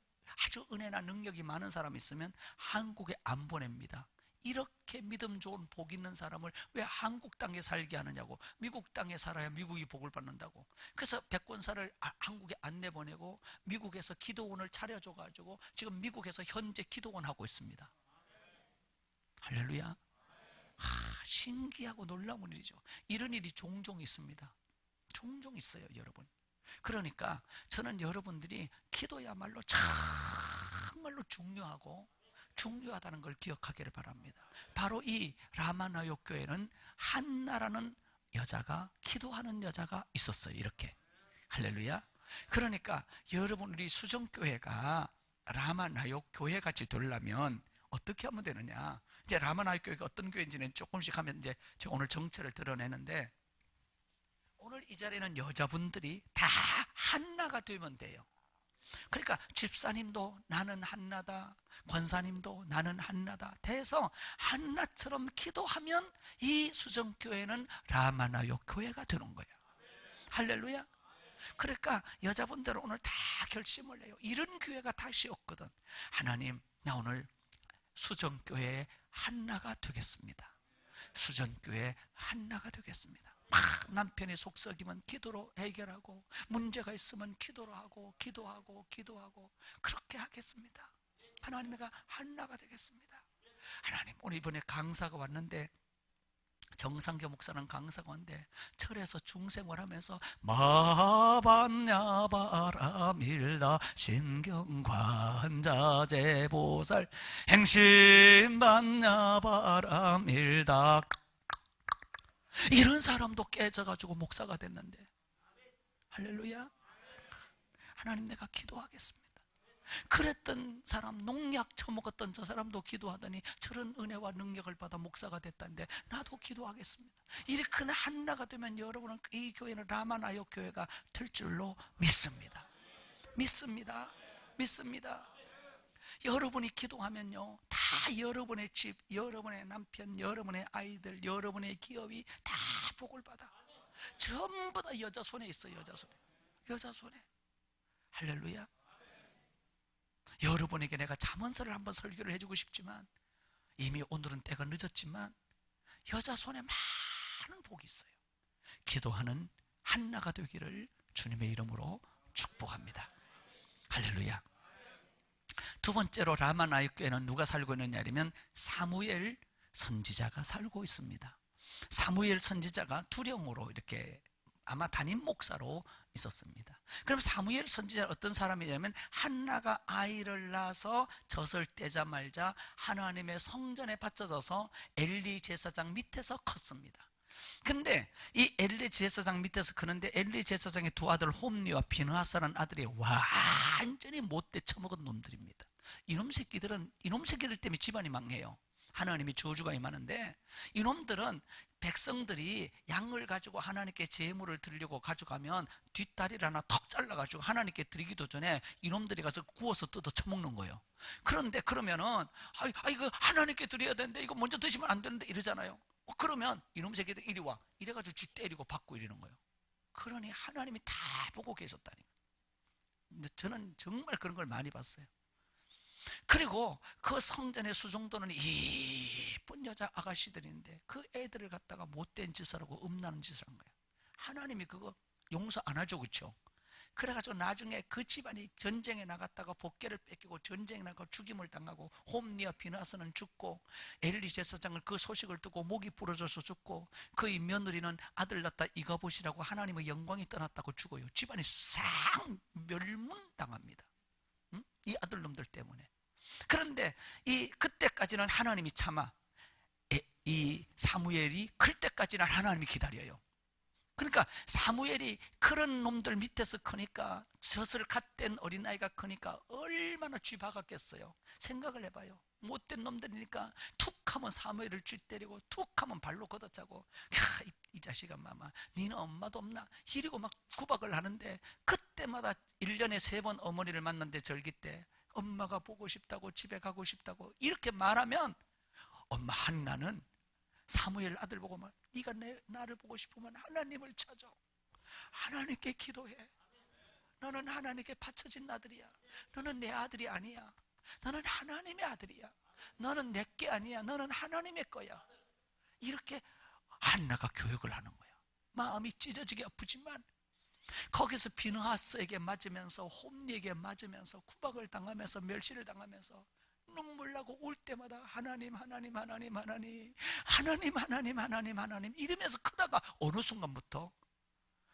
아주 은혜나 능력이 많은 사람이 있으면 한국에 안 보냅니다. 이렇게 믿음 좋은 복 있는 사람을 왜 한국 땅에 살게 하느냐고. 미국 땅에 살아야 미국이 복을 받는다고. 그래서 백권사를 한국에 안 내보내고 미국에서 기도원을 차려줘가지고 지금 미국에서 현재 기도원 하고 있습니다. 할렐루야. 신기하고 놀라운 일이죠. 이런 일이 종종 있습니다. 종종 있어요, 여러분. 그러니까 저는 여러분들이 기도야말로 정말로 중요하다는 걸 기억하기를 바랍니다. 바로 이 라마나요 교회는 한나라는 여자가, 기도하는 여자가 있었어요. 이렇게. 할렐루야. 그러니까 여러분, 우리 수정교회가 라마나요 교회같이 되려면 어떻게 하면 되느냐. 이제 라마나요 교회가 어떤 교회인지는 조금씩 하면 이제 제가 오늘 정체를 드러내는데, 오늘 이 자리에는 여자분들이 다 한나가 되면 돼요. 그러니까 집사님도 나는 한나다, 권사님도 나는 한나다 돼서 한나처럼 기도하면 이 수정교회는 라마나요 교회가 되는 거예요. 할렐루야. 그러니까 여자분들은 오늘 다 결심을 해요. 이런 교회가 다시 없거든. 하나님, 나 오늘 수정교회의 한나가 되겠습니다. 수정교회의 한나가 되겠습니다. 남편이 속썩이면 기도로 해결하고, 문제가 있으면 기도로 하고, 기도하고 그렇게 하겠습니다. 하나님, 내가 한나가 되겠습니다. 하나님, 오늘 이번에 강사가 왔는데, 정상교 목사는 강사가 왔는데 철에서 중생을 하면서 마반야 바람일다 신경관자재보살 행신반야 바람일다, 이런 사람도 깨져가지고 목사가 됐는데, 할렐루야. 하나님, 내가 기도하겠습니다. 그랬던 사람, 농약 처먹었던 저 사람도 기도하더니 저런 은혜와 능력을 받아 목사가 됐다는데 나도 기도하겠습니다. 이렇게 큰 한나가 되면 여러분은 이 교회는 라마나요 교회가 될 줄로 믿습니다. 믿습니다. 여러분이 기도하면요, 다 여러분의 집, 여러분의 남편, 여러분의 아이들, 여러분의 기업이 다 복을 받아. 전부 다 여자 손에 있어. 여자 손에. 할렐루야. 여러분에게 내가 잠언서를 한번 설교를 해주고 싶지만 이미 오늘은 때가 늦었지만 여자 손에 많은 복이 있어요. 기도하는 한나가 되기를 주님의 이름으로 축복합니다. 할렐루야. 두 번째로 라마나요 교회는 누가 살고 있느냐 하면 사무엘 선지자가 살고 있습니다. 사무엘 선지자가 두령으로 이렇게 아마 담임 목사로 있었습니다. 그럼 사무엘 선지자는 어떤 사람이냐면 한나가 아이를 낳아서 젖을 떼자마자 하나님의 성전에 바쳐져서 엘리 제사장 밑에서 컸습니다. 근데 이 엘리 제사장 밑에서 크는데 엘리 제사장의 두 아들 홈리와 비느하스라는 아들이 완전히 못돼 처먹은 놈들입니다. 이놈 새끼들 때문에 집안이 망해요. 하나님이 저주가 임하는데, 이놈들은 백성들이 양을 가지고 하나님께 제물을 드리려고 가져가면 뒷다리를 하나 턱 잘라가지고 하나님께 드리기도 전에 이놈들이 가서 구워서 뜯어 처먹는 거예요. 그런데 그러면은 이거 하나님께 드려야 되는데 이거 먼저 드시면 안 되는데 이러잖아요. 그러면 이놈 새끼들 이리 와 이래가지고 쥐 때리고 받고 이러는 거예요. 그러니 하나님이 다 보고 계셨다니까. 근데 저는 정말 그런 걸 많이 봤어요. 그리고 그 성전의 수종도는 이쁜 여자 아가씨들인데 그 애들을 갖다가 못된 짓을 하고 음란한 짓을 한 거예요. 하나님이 그거 용서 안 하죠, 그렇죠? 그래가지고 나중에 그 집안이 전쟁에 나갔다가 복계를 뺏기고 전쟁에 나가고 죽임을 당하고 홈리와 비나스는 죽고 엘리 제사장을 그 소식을 듣고 목이 부러져서 죽고 그의 며느리는 아들 낳다 이가봇이라고 하나님의 영광이 떠났다고 죽어요. 집안이 싹 멸문당합니다. 응? 이 아들놈들 때문에. 그런데 그때까지는 하나님이 참아 이 사무엘이 클 때까지는 하나님이 기다려요. 그러니까 사무엘이 그런 놈들 밑에서 크니까 젖을 갓댄 어린아이가 크니까 얼마나 쥐박았겠어요. 생각을 해봐요. 못된 놈들이니까 툭 하면 사무엘을 쥐 때리고 툭 하면 발로 걷어차고 이 자식아 마마 니는 엄마도 없나 이리고 막 구박을 하는데 그때마다 1년에 3번 어머니를 만났는데 절기 때 엄마가 보고 싶다고 집에 가고 싶다고 이렇게 말하면 엄마 한나는 사무엘 아들 보고 막 네가 나를 보고 싶으면 하나님을 찾아. 하나님께 기도해. 너는 하나님께 바쳐진 아들이야. 너는 내 아들이 아니야. 너는 하나님의 아들이야. 너는 내게 아니야. 너는 하나님의 거야. 이렇게 한나가 교육을 하는 거야. 마음이 찢어지게 아프지만 거기서 비느하스에게 맞으면서 홈리에게 맞으면서 구박을 당하면서 멸시를 당하면서 눈물 나고 울 때마다 하나님 하나님 하나님 하나님 하나님 하나님 하나님 하나님 이러면서 크다가 어느 순간부터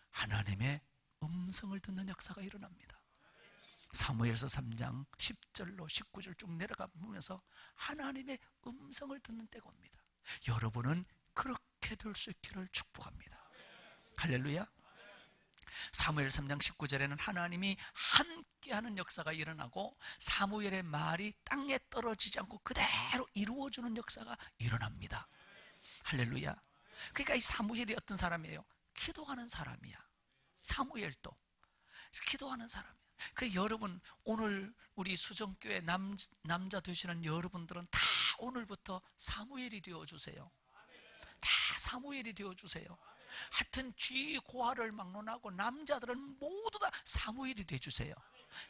하나님의 음성을 듣는 역사가 일어납니다. 사무엘서 3장 10절로 19절 쭉 내려가 보면서 하나님의 음성을 듣는 때가 옵니다. 여러분은 그렇게 될 수 있기를 축복합니다. 할렐루야. 사무엘 3장 19절에는 하나님이 함께하는 역사가 일어나고 사무엘의 말이 땅에 떨어지지 않고 그대로 이루어지는 역사가 일어납니다. 할렐루야. 그러니까 이 사무엘이 어떤 사람이에요? 기도하는 사람이야. 사무엘도 기도하는 사람이야. 그래서 여러분 오늘 우리 수정교회 남자 되시는 여러분들은 다 오늘부터 사무엘이 되어주세요. 다 사무엘이 되어주세요. 하여튼 쥐 고아를 막론하고 남자들은 모두 다 사무엘이 되어주세요.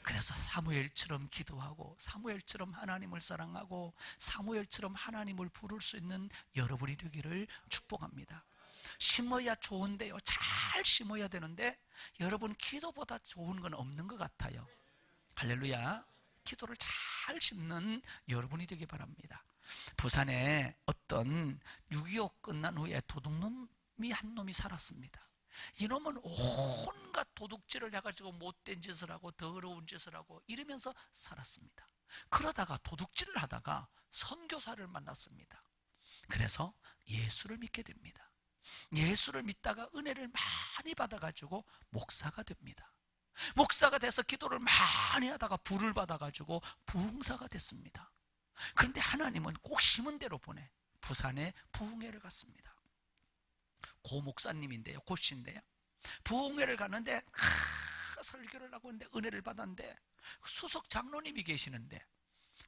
그래서 사무엘처럼 기도하고 사무엘처럼 하나님을 사랑하고 사무엘처럼 하나님을 부를 수 있는 여러분이 되기를 축복합니다. 심어야 좋은데요, 잘 심어야 되는데 여러분 기도보다 좋은 건 없는 것 같아요. 할렐루야. 기도를 잘 심는 여러분이 되기 바랍니다. 부산에 어떤 6.25 끝난 후에 도둑놈이 한 놈이 살았습니다. 이놈은 온갖 도둑질을 해가지고 못된 짓을 하고 더러운 짓을 하고 이러면서 살았습니다. 그러다가 도둑질을 하다가 선교사를 만났습니다. 그래서 예수를 믿게 됩니다. 예수를 믿다가 은혜를 많이 받아가지고 목사가 됩니다. 목사가 돼서 기도를 많이 하다가 부를 받아가지고 부흥사가 됐습니다. 그런데 하나님은 꼭 심은 대로 보내 부산에 부흥회를 갔습니다. 고 목사님인데요, 고씨인데요. 부흥회를 갔는데 설교를 하고 있는데 은혜를 받았는데 수석 장로님이 계시는데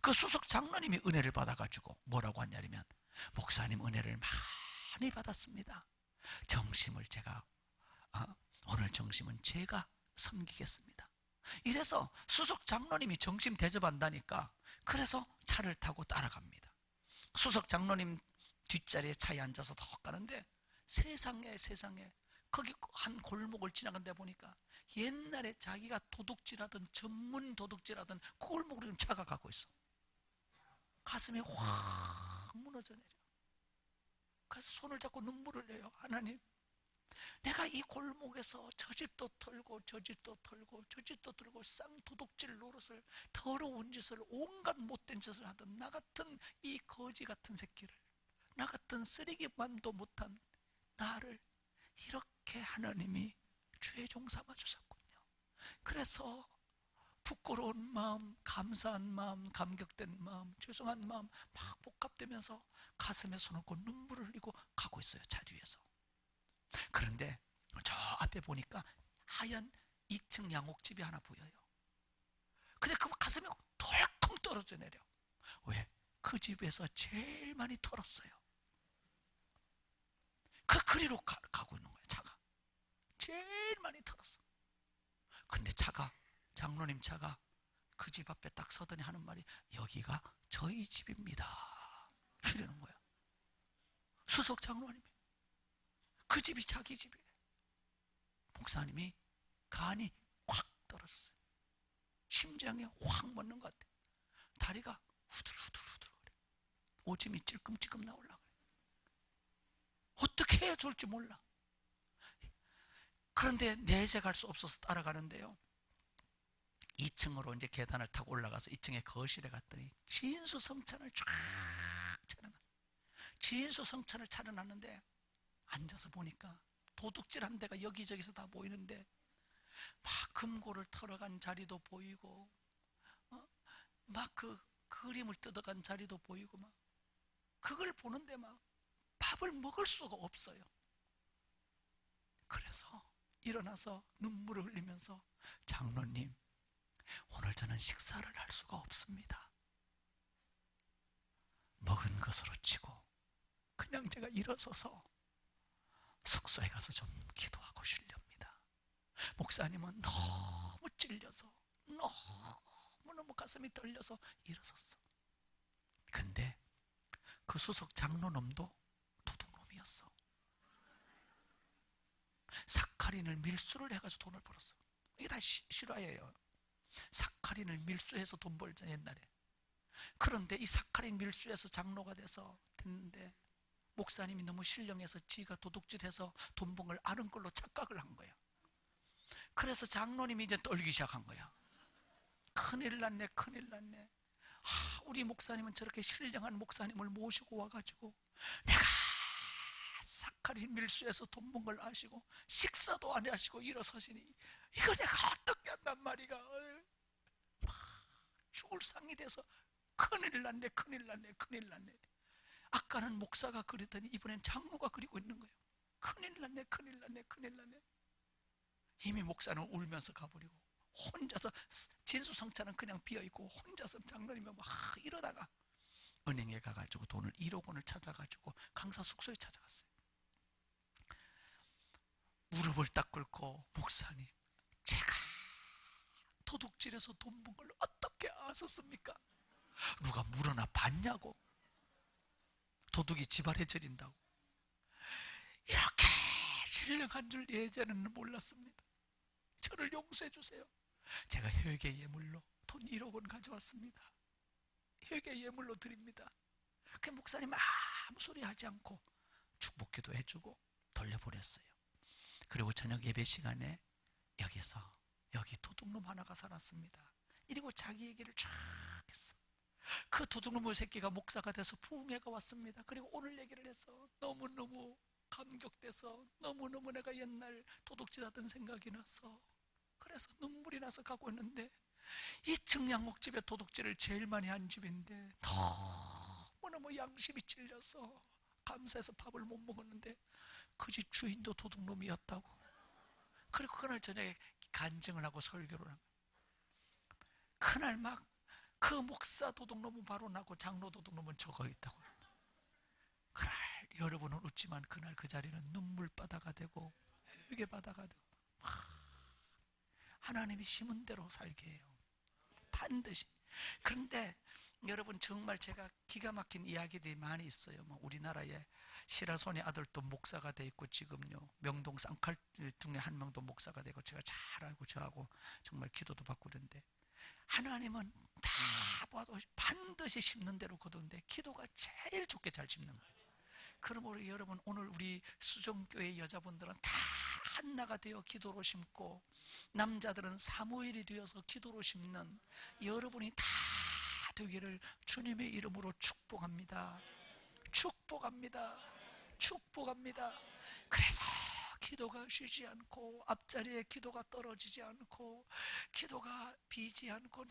그 수석 장로님이 은혜를 받아가지고 뭐라고 하냐면 목사님 은혜를 많이 받았습니다. 정심을 제가 오늘 정심은 제가 섬기겠습니다. 이래서 수석 장로님이 정심 대접한다니까 그래서 차를 타고 따라갑니다. 수석 장로님 뒷자리에 차에 앉아서 더 가는데 세상에 거기 한 골목을 지나간데 보니까 옛날에 자기가 도둑질하던 전문 도둑질하던 그 골목으로 차가 가고 있어. 가슴이 확 무너져 내려. 그래서 손을 잡고 눈물을 내요. 하나님, 내가 이 골목에서 저 집도 털고 저 집도 털고 저 집도 털고 쌍도둑질 노릇을 더러운 짓을 온갖 못된 짓을 하던 나 같은 이 거지 같은 새끼를 나 같은 쓰레기만도 못한 나를 이렇게 하나님이 주의 종 삼아 주셨군요. 그래서 부끄러운 마음, 감사한 마음, 감격된 마음, 죄송한 마음 막 복합되면서 가슴에 손을 얹고 눈물을 흘리고 가고 있어요. 차 뒤에서. 그런데 저 앞에 보니까 하얀 2층 양옥집이 하나 보여요. 근데 그 가슴이 덜컹 떨어져 내려. 왜? 그 집에서 제일 많이 털었어요. 그 그리로 가고 있는 거예요. 차가 제일 많이 털었어. 근데 차가 장로님 차가 그 집 앞에 딱 서더니 하는 말이 여기가 저희 집입니다 이러는 거야. 수석 장로님이 그 집이 자기 집이에요. 목사님이 간이 확 떨었어요. 심장에 확 멎는 것 같아요. 다리가 후들후들후들거려. 오줌이 찔끔찔끔 나오려고 그래. 어떻게 해야 좋을지 몰라. 그런데 내색할 수 없어서 따라가는데요, 2층으로 이제 계단을 타고 올라가서 2층에 거실에 갔더니 진수성찬을 쫙 차려놨어요. 진수성찬을 차려놨는데 앉아서 보니까 도둑질한 데가 여기저기서 다 보이는데 막 금고를 털어간 자리도 보이고 막 그 그림을 뜯어간 자리도 보이고 막 그걸 보는데 막 밥을 먹을 수가 없어요. 그래서 일어나서 눈물을 흘리면서 장로님, 오늘 저는 식사를 할 수가 없습니다. 먹은 것으로 치고 그냥 제가 일어서서 숙소에 가서 좀 기도하고 쉬렵니다. 목사님은 너무 찔려서 너무너무 가슴이 떨려서 일어섰어. 근데 그 수석 장로놈도 도둑놈이었어. 사카린을 밀수를 해가지고 돈을 벌었어. 이게 다 실화예요. 사카린을 밀수해서 돈 벌잖아 옛날에. 그런데 이 사카린 밀수해서 장로가 돼서 됐는데 목사님이 너무 신령해서 지가 도둑질해서 돈 번 걸 아는 걸로 착각을 한 거야. 그래서 장로님이 이제 떨기 시작한 거야. 큰일 났네, 큰일 났네. 우리 목사님은 저렇게 신령한 목사님을 모시고 와가지고 내가 사카린 밀수해서 돈 번 걸 아시고 식사도 안 하시고 일어서시니 이거 내가 어떻게 한단 말이가. 막 죽을 상이 돼서 큰일 났네, 큰일 났네, 큰일 났네. 아까는 목사가 그리더니 이번엔 장로가 그리고 있는 거예요. 큰일 났네, 큰일 났네, 큰일 났네. 이미 목사는 울면서 가버리고 혼자서 진수성찬은 그냥 비어있고 혼자서 장로님이 막 이러다가 은행에 가가지고 돈을 1억 원을 찾아가지고 강사 숙소에 찾아갔어요. 무릎을 딱 꿇고 목사님, 제가 도둑질해서 돈 번 걸 어떻게 아셨습니까? 누가 물어나 봤냐고. 도둑이 지발해 저린다고. 이렇게 신령한 줄 예전에는 몰랐습니다. 저를 용서해 주세요. 제가 회개 예물로 돈 1억 원 가져왔습니다. 회개 예물로 드립니다. 그 목사님 아무 소리 하지 않고 축복기도 해주고 돌려보냈어요. 그리고 저녁 예배 시간에 여기 도둑놈 하나가 살았습니다. 이러고 자기 얘기를 쫙 했어. 그 도둑놈의 새끼가 목사가 돼서 부흥회가 왔습니다. 그리고 오늘 얘기를 해서 너무너무 감격돼서 너무너무 내가 옛날 도둑질하던 생각이 나서 그래서 눈물이 나서 가고 있는데 2층 양옥집에 도둑질을 제일 많이 한 집인데 너무너무 양심이 찔려서 감사해서 밥을 못 먹었는데 그 집 주인도 도둑놈이었다고. 그리고 그날 저녁에 간증을 하고 설교를 한 거예요. 그날 막 그 목사 도둑놈은 바로 나고 장로 도둑놈은 저거 있다고. 그날 여러분은 웃지만 그날 그 자리는 눈물바다가 되고 회개바다가 되고 하나님이 심은 대로 살게 해요. 반드시. 그런데 여러분 정말 제가 기가 막힌 이야기들이 많이 있어요. 우리나라에 시라손의 아들도 목사가 돼 있고 지금요 명동 쌍칼 중에 한 명도 목사가 되고 제가 잘 알고 저하고 정말 기도도 받고 그런데 하나님은 다 봐도 반드시 심는 대로 거두는데 기도가 제일 좋게 잘 심는 거예요. 그럼 우리 여러분 오늘 우리 수종교회 여자분들은 다 한나가 되어 기도로 심고 남자들은 사무엘이 되어서 기도로 심는 여러분이 다 되기를 주님의 이름으로 축복합니다. 축복합니다. 축복합니다. 그래서 기도가 쉬지 않고 앞자리에 기도가 떨어지지 않고 기도가 비지 않고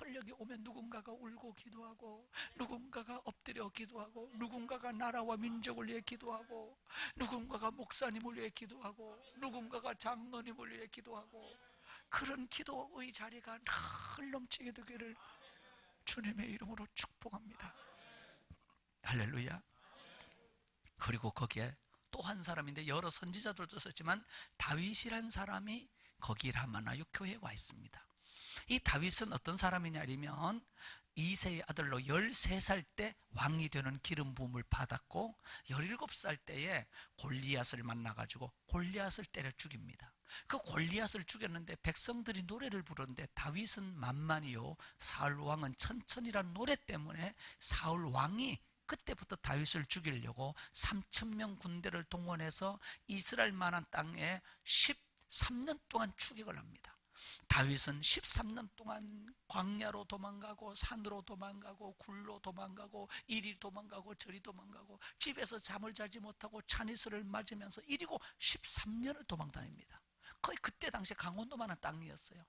늘 여기 오면 누군가가 울고 기도하고 누군가가 엎드려 기도하고 누군가가 나라와 민족을 위해 기도하고 누군가가 목사님을 위해 기도하고 누군가가 장로님을 위해 기도하고 그런 기도의 자리가 늘 넘치게 되기를 주님의 이름으로 축복합니다. 할렐루야. 그리고 거기에 또 한 사람인데 여러 선지자들도 썼지만 다윗이란 사람이 거기 라마나육 교회에 와 있습니다. 이 다윗은 어떤 사람이냐면 이새의 아들로 13살 때 왕이 되는 기름 부음을 받았고 17살 때에 골리앗을 만나가지고 골리앗을 때려 죽입니다. 그 골리앗을 죽였는데 백성들이 노래를 부르는데 다윗은 만만이요 사울 왕은 천천히라는 노래 때문에 사울 왕이 그때부터 다윗을 죽이려고 3,000명 군대를 동원해서 이스라엘 만한 땅에 13년 동안 추격을 합니다. 다윗은 13년 동안 광야로 도망가고 산으로 도망가고 굴로 도망가고 이리 도망가고 저리 도망가고 집에서 잠을 자지 못하고 차니스를 맞으면서 이리고 13년을 도망다닙니다. 거의 그때 당시 강원도만한 땅이었어요.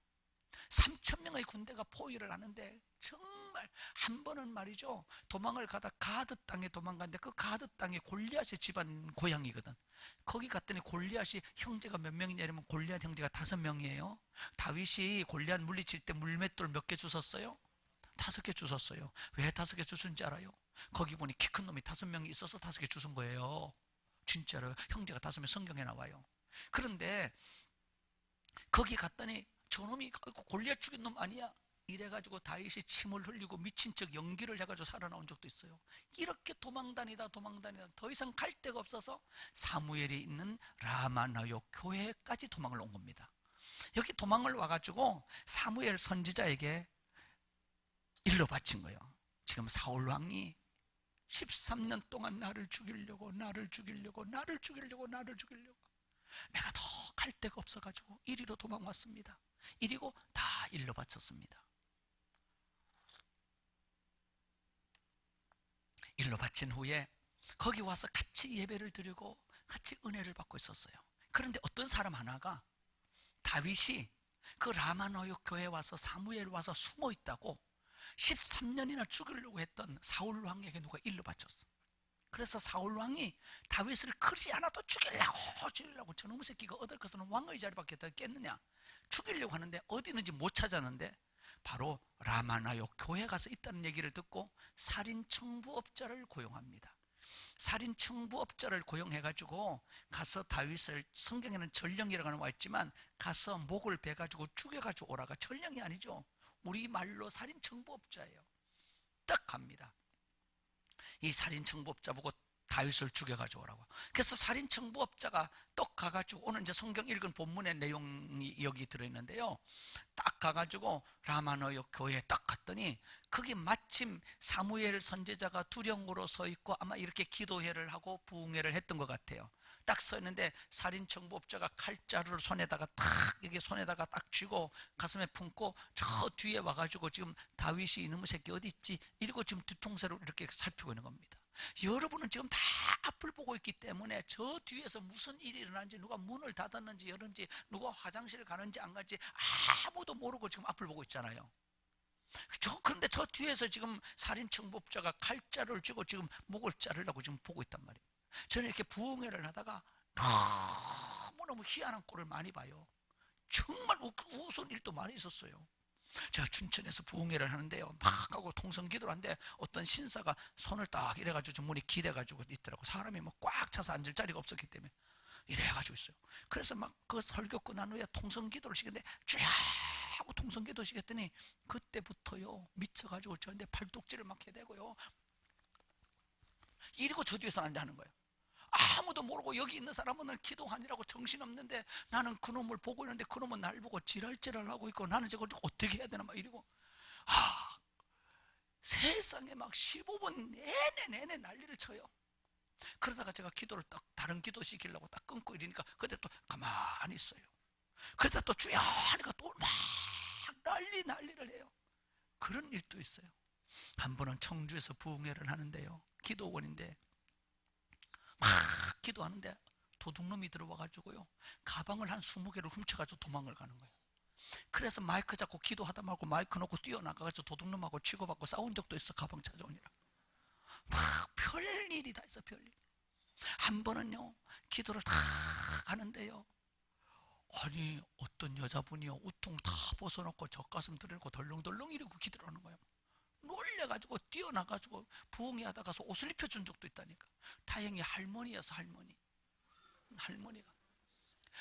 3,000명의 군대가 포위를 하는데 정말 한 번은 말이죠, 도망을 가다 가드 땅에 도망갔는데 그 가드 땅에 골리앗의 집안 고향이거든. 거기 갔더니 골리앗이 형제가 몇 명이냐면 골리앗 형제가 5명이에요. 다윗이 골리앗 물리칠 때 물맷돌 몇 개 주웠어요? 5개 주웠어요. 왜 5개 주순지 알아요? 거기 보니 키 큰 놈이 5명이 있어서 5개 주순 거예요. 진짜로 형제가 5명 성경에 나와요. 그런데 거기 갔더니 저놈이 골리앗 죽인 놈 아니야? 이래가지고 다윗이 침을 흘리고 미친 척 연기를 해가지고 살아나온 적도 있어요. 이렇게 도망다니다 더 이상 갈 데가 없어서 사무엘이 있는 라마나요 교회까지 도망을 온 겁니다. 여기 도망을 와가지고 사무엘 선지자에게 일러 바친 거예요. 지금 사울 왕이 13년 동안 나를 죽이려고 내가 더 갈 데가 없어가지고 이리로 도망왔습니다. 이리고 다 일러 바쳤습니다. 일러 바친 후에 거기 와서 같이 예배를 드리고 같이 은혜를 받고 있었어요. 그런데 어떤 사람 하나가 다윗이 그 라마노요 교회에 와서 사무엘 와서 숨어 있다고 13년이나 죽이려고 했던 사울 왕에게 누가 일러 바쳤어. 그래서 사울 왕이 다윗을 그러지 않아도 죽이려고 저놈의 새끼가 어딜 가서는 왕의 자리밖에 더 깼느냐 죽이려고 하는데 어디 있는지 못 찾았는데 바로 라마나요 교회 가서 있다는 얘기를 듣고 살인 청부업자를 고용합니다. 살인 청부업자를 고용해가지고 가서 다윗을, 성경에는 전령이라고 나와 있지만 가서 목을 베가지고 죽여가지고 오라가, 전령이 아니죠, 우리 말로 살인 청부업자예요. 딱 갑니다. 이 살인 청부업자 보고 다윗을 죽여가지고 오라고. 그래서 살인 청부업자가 떡 가가지고, 오늘 이제 성경 읽은 본문의 내용이 여기 들어있는데요, 딱 가가지고 라마노요 교회에 딱 갔더니 거기 마침 사무엘 선지자가 두령으로 서 있고 아마 이렇게 기도회를 하고 부흥회를 했던 것 같아요. 딱 서 있는데 살인 청부업자가 칼자루를 손에다가 탁, 여기 손에다가 딱 쥐고 가슴에 품고 저 뒤에 와가지고 지금 다윗이 이놈의 새끼 어디 있지? 이러고 지금 뒤통수로 이렇게 살피고 있는 겁니다. 여러분은 지금 다 앞을 보고 있기 때문에 저 뒤에서 무슨 일이 일어났는지, 누가 문을 닫았는지 열었는지, 누가 화장실 가는지 안 갈지 아무도 모르고 지금 앞을 보고 있잖아요. 그런데 저 뒤에서 지금 살인 청부업자가 칼자루를 쥐고 지금 목을 자르려고 지금 보고 있단 말이에요. 저는 이렇게 부흥회를 하다가 너무너무 희한한 꼴을 많이 봐요. 정말 우스운 일도 많이 있었어요. 제가 춘천에서 부흥회를 하는데요, 막 하고 통성기도를 하는데 어떤 신사가 손을 딱 이래가지고 좀 문이 기대가지고 있더라고. 사람이 뭐 꽉 차서 앉을 자리가 없었기 때문에 이래가지고 있어요. 그래서 막 그 설교 끝난 후에 통성기도를 시켰는데 쫙 하고 통성기도 시켰더니 그때부터요 미쳐가지고 저한테 팔뚝질을 막 해대고요, 이러고 저 뒤에서 앉아하는 거예요. 아무도 모르고 여기 있는 사람은 기도하느라고 정신없는데 나는 그놈을 보고 있는데 그놈은 날 보고 지랄지랄하고 있고 나는 저걸 어떻게 해야 되나 막 이러고, 세상에 막 15분 내내 난리를 쳐요. 그러다가 제가 기도를 딱 다른 기도 시키려고 딱 끊고 이러니까 그때 또 가만히 있어요. 그러다 또 주여 하니까 또 막 난리를 해요. 그런 일도 있어요. 한 번은 청주에서 부흥회를 하는데요, 기도원인데 막 기도하는데 도둑놈이 들어와가지고요 가방을 한 20개를 훔쳐가지고 도망을 가는 거예요. 그래서 마이크 잡고 기도하다 말고 마이크 놓고 뛰어나가가지고 도둑놈하고 치고받고 싸운 적도 있어, 가방 찾아오니라. 막 별일이 다 있어, 별일. 한 번은요 기도를 다 하는데요, 아니 어떤 여자분이요 우통 다 벗어놓고 젖가슴 들이고 덜렁덜렁 이러고 기도를 하는 거예요. 놀래가지고 뛰어나가지고 부흥회 하다 가서 옷을 입혀준 적도 있다니까. 다행히 할머니여서 할머니가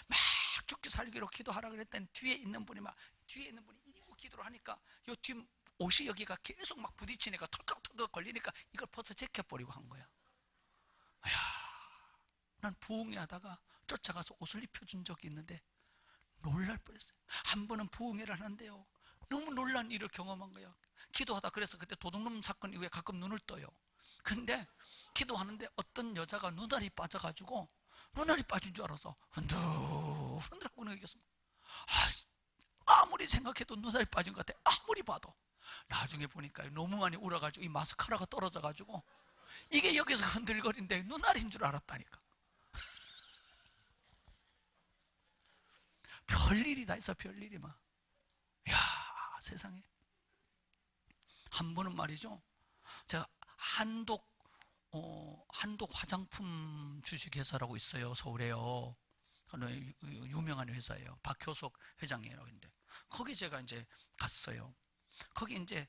막 죽기 살기로 기도하라 그랬더니 뒤에 있는 분이 이러고 기도를 기도를 하니까 요 뒤 옷이 여기가 계속 막 부딪히니까 털컥털컥 걸리니까 이걸 벗어 제껴버리고 한 거야. 이야, 난 부흥회하다가 쫓아가서 옷을 입혀준 적이 있는데 놀랄 뻔했어요. 한 번은 부흥회를 하는데요, 너무 놀란 일을 경험한 거예요. 기도하다, 그래서 그때 도둑놈 사건 이후에 가끔 눈을 떠요. 근데 기도하는데 어떤 여자가 눈알이 빠져가지고, 눈알이 빠진 줄 알아서 흔들하고 느꼈습니다. 아무리 생각해도 눈알이 빠진 것 같아. 아무리 봐도. 나중에 보니까 너무 많이 울어가지고 이 마스카라가 떨어져가지고 이게 여기서 흔들거리는데 눈알인 줄 알았다니까. 별일이 다 있어, 별일이 막. 이야, 세상에. 한 번은 말이죠, 제가 한독 화장품 주식회사라고 있어요, 서울에요. 유명한 회사예요. 박효석 회장이라고 했는데, 거기 제가 이제 갔어요. 거기 이제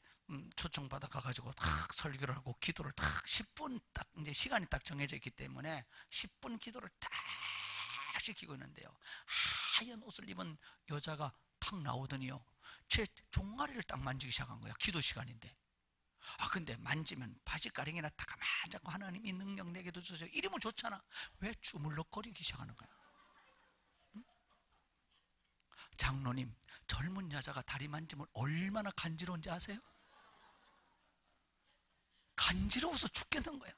초청받아 가가지고 딱 설교를 하고 기도를 딱 10분 딱 이제 시간이 딱 정해져 있기 때문에 10분 기도를 딱 시키고 있는데요, 하얀 옷을 입은 여자가 탁 나오더니요, 제 종아리를 딱 만지기 시작한 거야. 기도 시간인데. 근데 만지면 바지가랑이나 딱 가만 잡고 하나님이 능력 내게도 주세요 이러면 좋잖아. 왜 주물럭거리기 시작하는 거야? 응? 장로님, 젊은 여자가 다리 만지면 얼마나 간지러운지 아세요? 간지러워서 죽겠는 거야.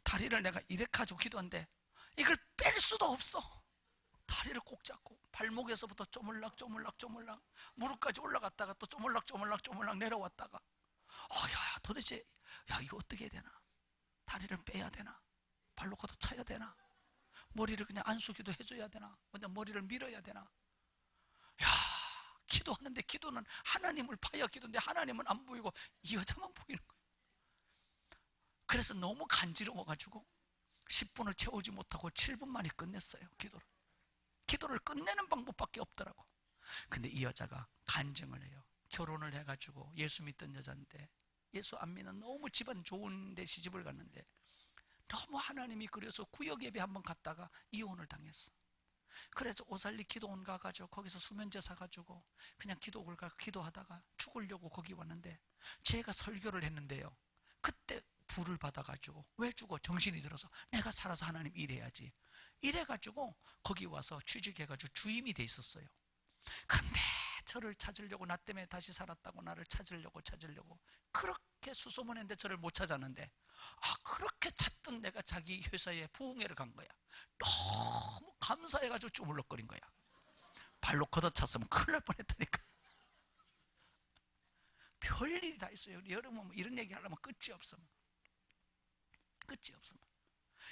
다리를 내가 이렇게 가지고 기도한데 이걸 뺄 수도 없어. 다리를 꼭 잡고 발목에서부터 쪼물락쪼물락 무릎까지 올라갔다가 또 쪼물락 내려왔다가, 야, 도대체 이거 어떻게 해야 되나? 다리를 빼야 되나? 발로 걷어 차야 되나? 머리를 그냥 안수기도 해줘야 되나? 그냥 머리를 밀어야 되나? 야, 기도하는데, 기도는 하나님을 봐야 기도인데 하나님은 안 보이고 이 여자만 보이는 거예요. 그래서 너무 간지러워가지고 10분을 채우지 못하고 7분 만에 끝냈어요, 기도를 끝내는 방법밖에 없더라고. 근데 이 여자가 간증을 해요. 결혼을 해가지고 예수 믿던 여자인데, 예수 안 믿는 너무 집안 좋은데 시집을 갔는데 너무 하나님이 그래서 구역 예배 한번 갔다가 이혼을 당했어. 그래서 오살리 기도원 가가지고 거기서 수면제사 가지고 그냥 기도하다가 죽으려고 거기 왔는데, 제가 설교를 했는데요, 그때 불을 받아가지고 왜 죽어? 정신이 들어서 내가 살아서 하나님 일해야지 이래가지고 거기 와서 취직해가지고 주임이 돼 있었어요. 근데 저를 찾으려고, 나 때문에 다시 살았다고 나를 찾으려고 그렇게 수소문했는데 저를 못 찾았는데, 그렇게 찾던 내가 자기 회사에 부흥회를 간 거야. 너무 감사해가지고 주물럭거린 거야. 발로 걷어찼으면 큰일 날 뻔했다니까. 별일이 다 있어요. 여러분 이런 얘기 하려면 끝이 없어.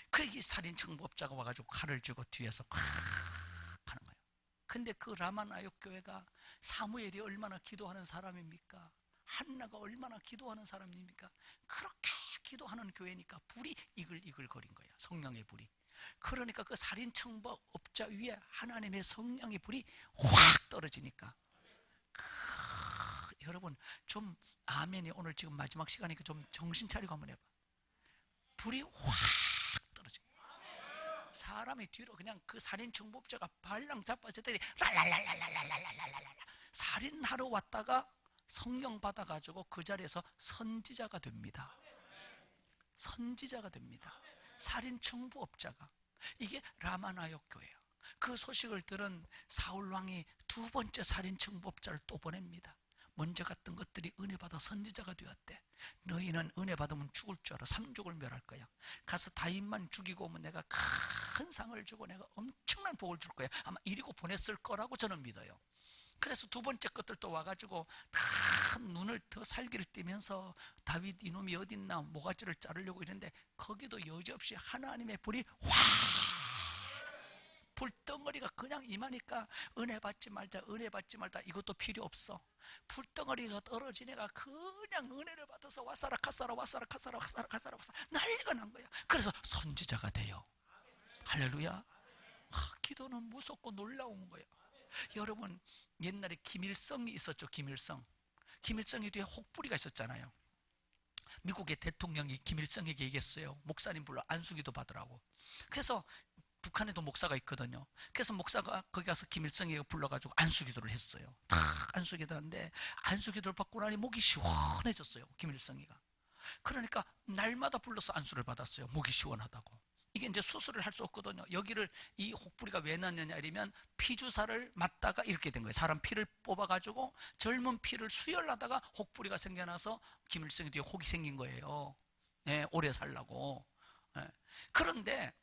그 살인 청부업자가 와가지고 칼을 쥐고 뒤에서 콱 하는 거예요. 근데 그 라마나역 교회가 사무엘이 얼마나 기도하는 사람입니까? 한나가 얼마나 기도하는 사람입니까? 그렇게 기도하는 교회니까 불이 이글이글 거린 거야, 성령의 불이. 그러니까 그 살인 청부업자 위에 하나님의 성령의 불이 확 떨어지니까, 여러분 좀 아멘이, 오늘 지금 마지막 시간이니까 좀 정신 차리고 한번 해봐. 불이 확 떨어져. 사람이 뒤로 그냥 그 살인 청부업자가 발랑 자빠졌더니 랄랄랄랄랄랄랄랄랄랄 살인하러 왔다가 성령 받아가지고 그 자리에서 선지자가 됩니다. 살인 청부업자가. 이게 라마나역 교회예요. 그 소식을 들은 사울 왕이 두 번째 살인 청부업자를 또 보냅니다. 먼저 갔던 것들이 은혜 받아 선지자가 되었대. 너희는 은혜 받으면 죽을 줄 알아. 삼족을 멸할 거야. 가서 다윗만 죽이고 오면 내가 큰 상을 주고 내가 엄청난 복을 줄 거야. 아마 이리고 보냈을 거라고 저는 믿어요. 그래서 두 번째 것들 또 와가지고 큰 눈을 더 살기를 띠면서 다윗 이놈이 어딨나 모가지를 자르려고 이랬는데, 거기도 여지없이 하나님의 불이 확, 불덩어리가 그냥 임하니까 은혜 받지 말자 이것도 필요 없어. 불덩어리가 떨어진 애가 그냥 은혜를 받아서 와사라카사라 난리가 난 거야. 그래서 선지자가 돼요. 할렐루야. 기도는 무섭고 놀라운 거예요. 여러분 옛날에 김일성이 있었죠. 김일성이 뒤에 혹부리가 있었잖아요. 미국의 대통령이 김일성에게 얘기했어요. 목사님 불러 안수기도 받으라고. 그래서 북한에도 목사가 있거든요. 그래서 목사가 거기 가서 김일성이가 불러가지고 안수기도를 했어요. 다 안수기도 하는데 안수기도를 받고 나니 목이 시원해졌어요. 김일성이가. 그러니까 날마다 불러서 안수를 받았어요. 목이 시원하다고. 이게 이제 수술을 할 수 없거든요. 여기를 이 혹부리가 왜 났느냐 이러면 피주사를 맞다가 이렇게 된 거예요. 사람 피를 뽑아가지고 젊은 피를 수혈하다가 혹부리가 생겨나서 김일성이 뒤에 혹이 생긴 거예요. 네, 오래 살라고. 네. 그런데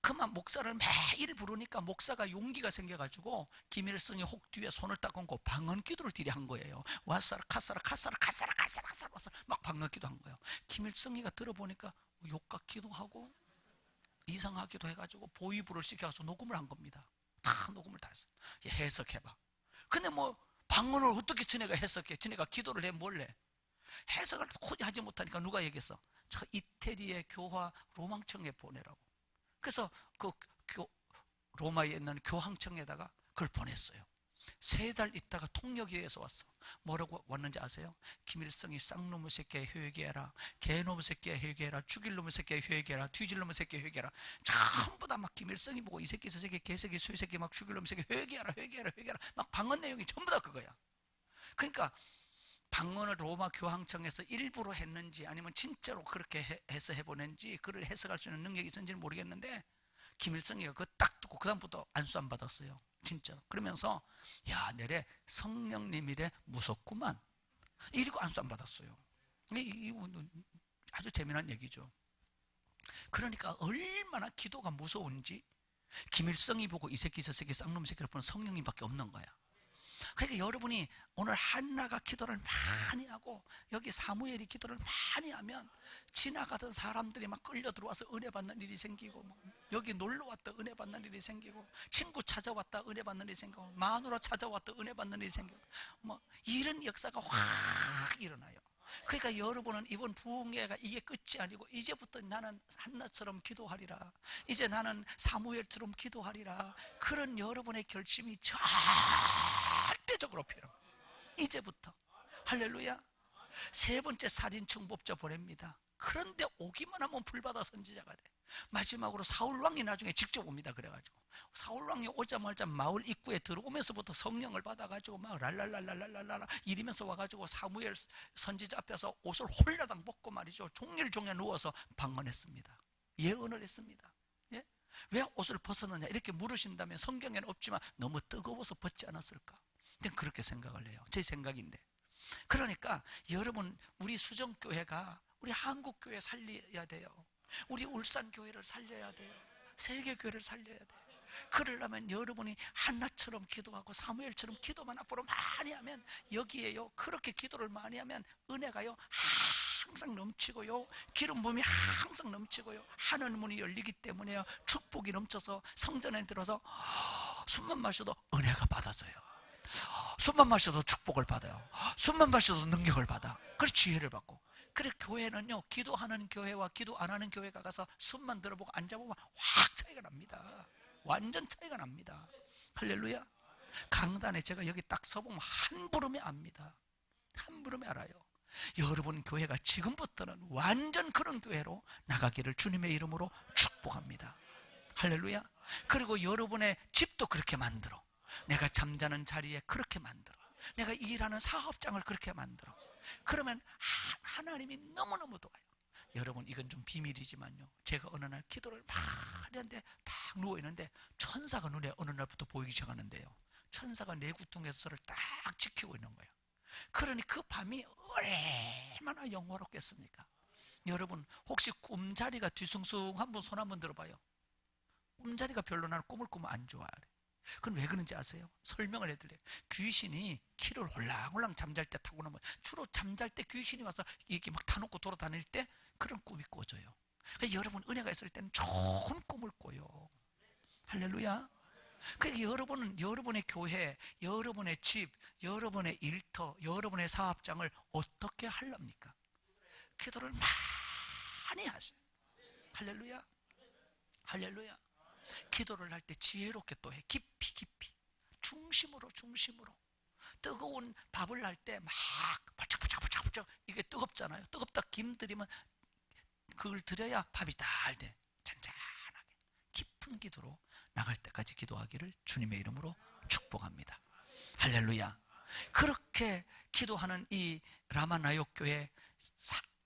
그만 목사를 매일 부르니까 목사가 용기가 생겨가지고 김일성이 혹 뒤에 손을 딱 얹고 방언기도를 뒤에 한 거예요. 와사라 카사라 카사라 카사라 카사라 카사라 막 방언기도 한 거예요. 김일성이가 들어보니까 욕 같기도 하고 이상하기도 해가지고 보이부를 시켜서 녹음을 한 겁니다. 다 녹음을 다 했어요. 해석해봐. 근데 뭐 방언을 어떻게 지네가 해석해? 지네가 기도를 해 뭘 해? 해석을 도저히 하지 못하니까 누가 얘기했어? 저 이태리의 교화 로망청에 보내라고. 그래서 그 로마에 있는 교황청에다가 그걸 보냈어요. 3달 있다가 통역위에서 왔어. 뭐라고 왔는지 아세요? 김일성이 쌍놈의 새끼야 회개해라, 개놈의 새끼야 회개해라, 죽일 놈의 새끼야 회개해라, 뒤질 놈의 새끼야 회개해라. 전부 다 막 김일성이 보고 이 새끼 저 새끼 개새끼 수새끼 막 죽일 놈의 새끼 회개해라 회개해라 회개해라 막 방언 내용이 전부 다 그거야. 그러니까 방언을 로마 교황청에서 일부러 했는지 아니면 진짜로 그렇게 해서 해보는지 그를 해석할 수 있는 능력이 있었는지는 모르겠는데 김일성이가 그거 딱 듣고 그 다음부터 안수 안 받았어요. 진짜. 그러면서 야 내래 성령님이래 무섭구만 이러고 안수 안 받았어요. 이거 아주 재미난 얘기죠. 그러니까 얼마나 기도가 무서운지 김일성이 보고 이 새끼 저 새끼 쌍놈 새끼를 보는 성령님밖에 없는 거야. 그러니까 여러분이 오늘 한나가 기도를 많이 하고 여기 사무엘이 기도를 많이 하면 지나가던 사람들이 막 끌려 들어와서 은혜 받는 일이 생기고 여기 놀러 왔다 은혜 받는 일이 생기고 친구 찾아왔다 은혜 받는 일이 생기고 마누라 찾아왔다 은혜 받는 일이 생기고 뭐 이런 역사가 확 일어나요. 그러니까 여러분은 이번 부흥회가 이게 끝이 아니고 이제부터 나는 한나처럼 기도하리라, 이제 나는 사무엘처럼 기도하리라, 그런 여러분의 결심이 절대적으로 필요합니다. 이제부터. 할렐루야. 3번째 살인청법자 보냅니다. 그런데 오기만 하면 불바다 선지자가 돼. 마지막으로 사울왕이 나중에 직접 옵니다. 그래가지고 사울왕이 오자마자 마을 입구에 들어오면서부터 성령을 받아가지고 막 랄랄랄랄랄랄라 이러면서 와가지고 사무엘 선지자 앞에서 옷을 홀라당 벗고 말이죠, 종일종일 누워서 방언했습니다. 예언을 했습니다. 예? 왜 옷을 벗었느냐 이렇게 물으신다면 성경에는 없지만 너무 뜨거워서 벗지 않았을까? 그렇게 생각을 해요. 제 생각인데. 그러니까 여러분 우리 수정교회가 우리 한국교회 살려야 돼요. 우리 울산교회를 살려야 돼요. 세계교회를 살려야 돼요. 그러려면 여러분이 한나처럼 기도하고 사무엘처럼 기도만 앞으로 많이 하면 여기에요 그렇게 기도를 많이 하면 은혜가요 항상 넘치고요 기름 부음이 항상 넘치고요 하늘 문이 열리기 때문에요 축복이 넘쳐서 성전에 들어서 숨만 마셔도 은혜가 받아져요. 숨만 마셔도 축복을 받아요. 숨만 마셔도 능력을 받아. 그래서 지혜를 받고. 그래 교회는요 기도하는 교회와 기도 안 하는 교회가 가서 숨만 들어보고 앉아보면 확 차이가 납니다. 완전 차이가 납니다. 할렐루야. 강단에 제가 여기 딱 서보면 한 부름에 압니다. 한 부름에 알아요. 여러분 교회가 지금부터는 완전 그런 교회로 나가기를 주님의 이름으로 축복합니다. 할렐루야. 그리고 여러분의 집도 그렇게 만들어. 내가 잠자는 자리에 그렇게 만들어. 내가 일하는 사업장을 그렇게 만들어. 그러면 하나님이 너무너무 도와요. 여러분 이건 좀 비밀이지만요 제가 어느 날 기도를 막 하는데 딱 누워있는데 천사가 눈에 어느 날부터 보이기 시작하는데요 천사가 내 구통에서 저를 딱 지키고 있는 거예요. 그러니 그 밤이 얼마나 영화롭겠습니까? 여러분 혹시 꿈자리가 뒤숭숭한 분 손 한번 들어봐요. 꿈자리가 별로 나는 꿈을 꾸면 안 좋아요. 그건 왜 그런지 아세요? 설명을 해드려요. 귀신이 키를 홀랑홀랑 잠잘 때 타고 나면 주로 잠잘 때 귀신이 와서 이렇게 막 타놓고 돌아다닐 때 그런 꿈이 꿔져요. 그러니까 여러분 은혜가 있을 때는 좋은 꿈을 꿔요. 할렐루야. 그러니까 여러분은 여러분의 교회, 여러분의 집, 여러분의 일터, 여러분의 사업장을 어떻게 하렵니까? 기도를 많이 하세요. 할렐루야. 할렐루야. 기도를 할 때 지혜롭게 또 해. 깊이 깊이 중심으로 뜨거운 밥을 할 때 막 부쩍부쩍 이게 뜨겁잖아요. 뜨겁다 김 들이면 그걸 들여야 밥이 달 돼. 잔잔하게 깊은 기도로 나갈 때까지 기도하기를 주님의 이름으로 축복합니다. 할렐루야. 그렇게 기도하는 이 라마나욕 교회,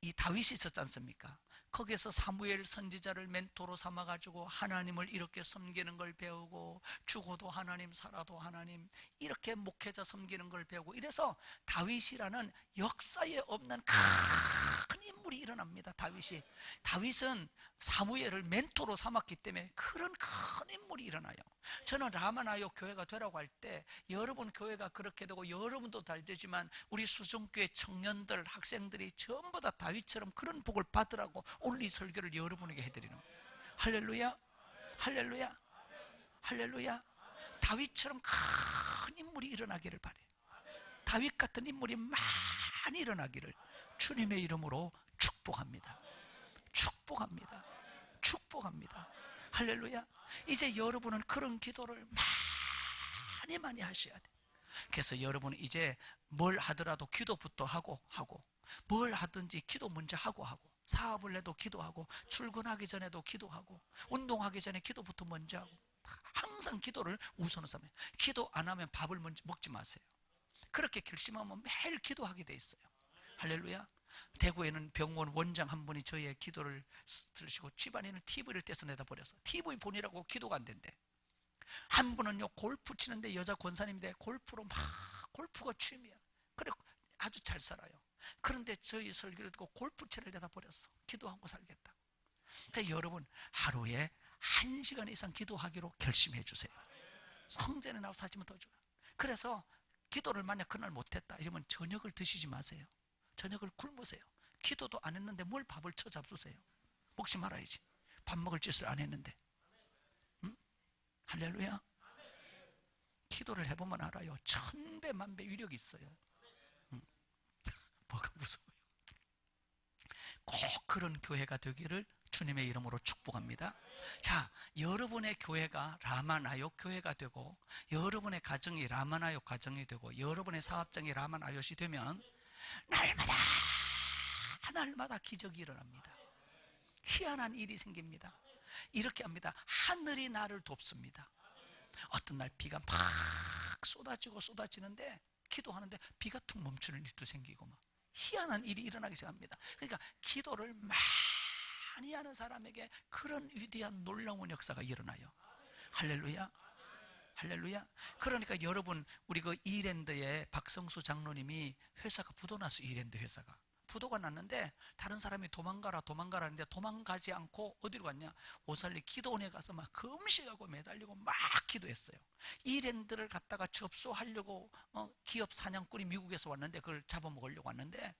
이 다윗이 있었지 않습니까? 거기에서 사무엘 선지자를 멘토로 삼아가지고 하나님을 이렇게 섬기는 걸 배우고, 죽어도 하나님 살아도 하나님, 이렇게 목회자 섬기는 걸 배우고, 이래서 다윗이라는 역사에 없는 큰 인물이 일어납니다. 다윗은 사무엘을 멘토로 삼았기 때문에 그런 큰 인물이 일어나요. 저는 라마나욕 교회가 되라고 할 때 여러분 교회가 그렇게 되고 여러분도 잘 되지만 우리 수종교회 청년들, 학생들이 전부 다 다윗처럼 그런 복을 받으라고 오늘 이 설교를 여러분에게 해드리는 거예요. 할렐루야, 할렐루야, 할렐루야. 다윗처럼 큰 인물이 일어나기를 바래요. 다윗 같은 인물이 많이 일어나기를 주님의 이름으로 축복합니다. 축복합니다. 축복합니다. 할렐루야. 이제 여러분은 그런 기도를 많이 하셔야 돼. 그래서 여러분은 이제 뭘 하더라도 기도부터 하고 뭘 하든지 기도 먼저 하고 사업을 해도 기도하고, 출근하기 전에도 기도하고, 운동하기 전에 기도부터 먼저 하고, 항상 기도를 우선으로 삼아요. 기도 안 하면 밥을 먼저 먹지 마세요. 그렇게 결심하면 매일 기도하게 돼 있어요. 할렐루야. 대구에는 병원 원장 한 분이 저희의 기도를 들으시고 집안에는 TV를 떼서 내다 버렸어. TV 보느라고 기도가 안 된대. 한 분은요 골프 치는데 여자 권사님인데 골프가 취미야. 그래 아주 잘 살아요. 그런데 저희 설교를 듣고 골프채를 내다 버렸어. 기도하고 살겠다. 그러니까 여러분 하루에 1시간 이상 기도하기로 결심해 주세요. 성전에 나와서 사시면 더 좋아요. 그래서 기도를 만약 그날 못했다 이러면 저녁을 드시지 마세요. 저녁을 굶으세요. 기도도 안 했는데 뭘 밥을 쳐 잡수세요. 먹지 말아야지. 밥 먹을 짓을 안 했는데. 응? 할렐루야. 기도를 해보면 알아요. 1000배 만배 위력이 있어요. 응. 뭐가 무서워요. 꼭 그런 교회가 되기를 주님의 이름으로 축복합니다. 자, 여러분의 교회가 라마나욕 교회가 되고, 여러분의 가정이 라마나욕 가정이 되고, 여러분의 사업장이 라마나욕이 되면 날마다 기적이 일어납니다. 희한한 일이 생깁니다. 이렇게 합니다. 하늘이 나를 돕습니다. 어떤 날 비가 막 쏟아지는데 기도하는데 비가 툭 멈추는 일도 생기고 막 희한한 일이 일어나기 시작합니다. 그러니까 기도를 많이 하는 사람에게 그런 위대한 놀라운 역사가 일어나요. 할렐루야. 할렐루야. 그러니까 여러분 우리 그 이랜드의 박성수 장로님이 회사가 부도났어요. 이랜드 회사가 부도가 났는데 다른 사람이 도망가라 하는데 도망가지 않고 어디로 갔냐, 오살리 기도원에 가서 막 금식하고 매달리고 막 기도했어요. 이랜드를 갖다가 접수하려고 기업 사냥꾼이 미국에서 왔는데 그걸 잡아먹으려고 왔는데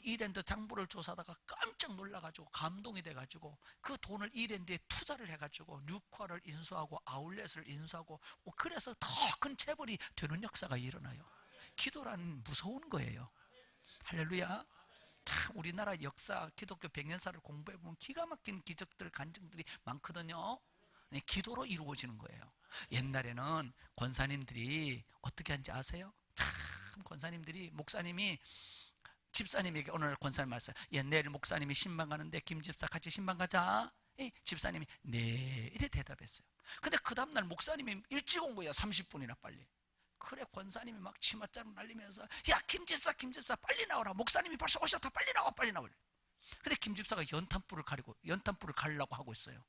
이랜드 장부를 조사하다가 깜짝 놀라가지고 감동이 돼가지고 그 돈을 이랜드에 투자를 해가지고 뉴화를 인수하고 아울렛을 인수하고 그래서 더 큰 재벌이 되는 역사가 일어나요. 기도란 무서운 거예요. 할렐루야. 참 우리나라 역사 기독교 100년사를 공부해보면 기가 막힌 기적들 간증들이 많거든요. 네, 기도로 이루어지는 거예요. 옛날에는 권사님들이 어떻게 하는지 아세요? 참 권사님들이 목사님이 집사님에게 오늘 권사님 말씀, 내일 목사님이 신방 가는데 김 집사 같이 신방 가자. 집사님이 네 이래 대답했어요. 근데 그 다음날 목사님이 일찍 온 거야. 30분이나 빨리. 그래 권사님이 막 치맛자루 날리면서 야 김 집사 빨리 나오라. 목사님이 벌써 오셨다. 빨리 나와. 근데 김 집사가 연탄불을 가리려고 하고 있어요.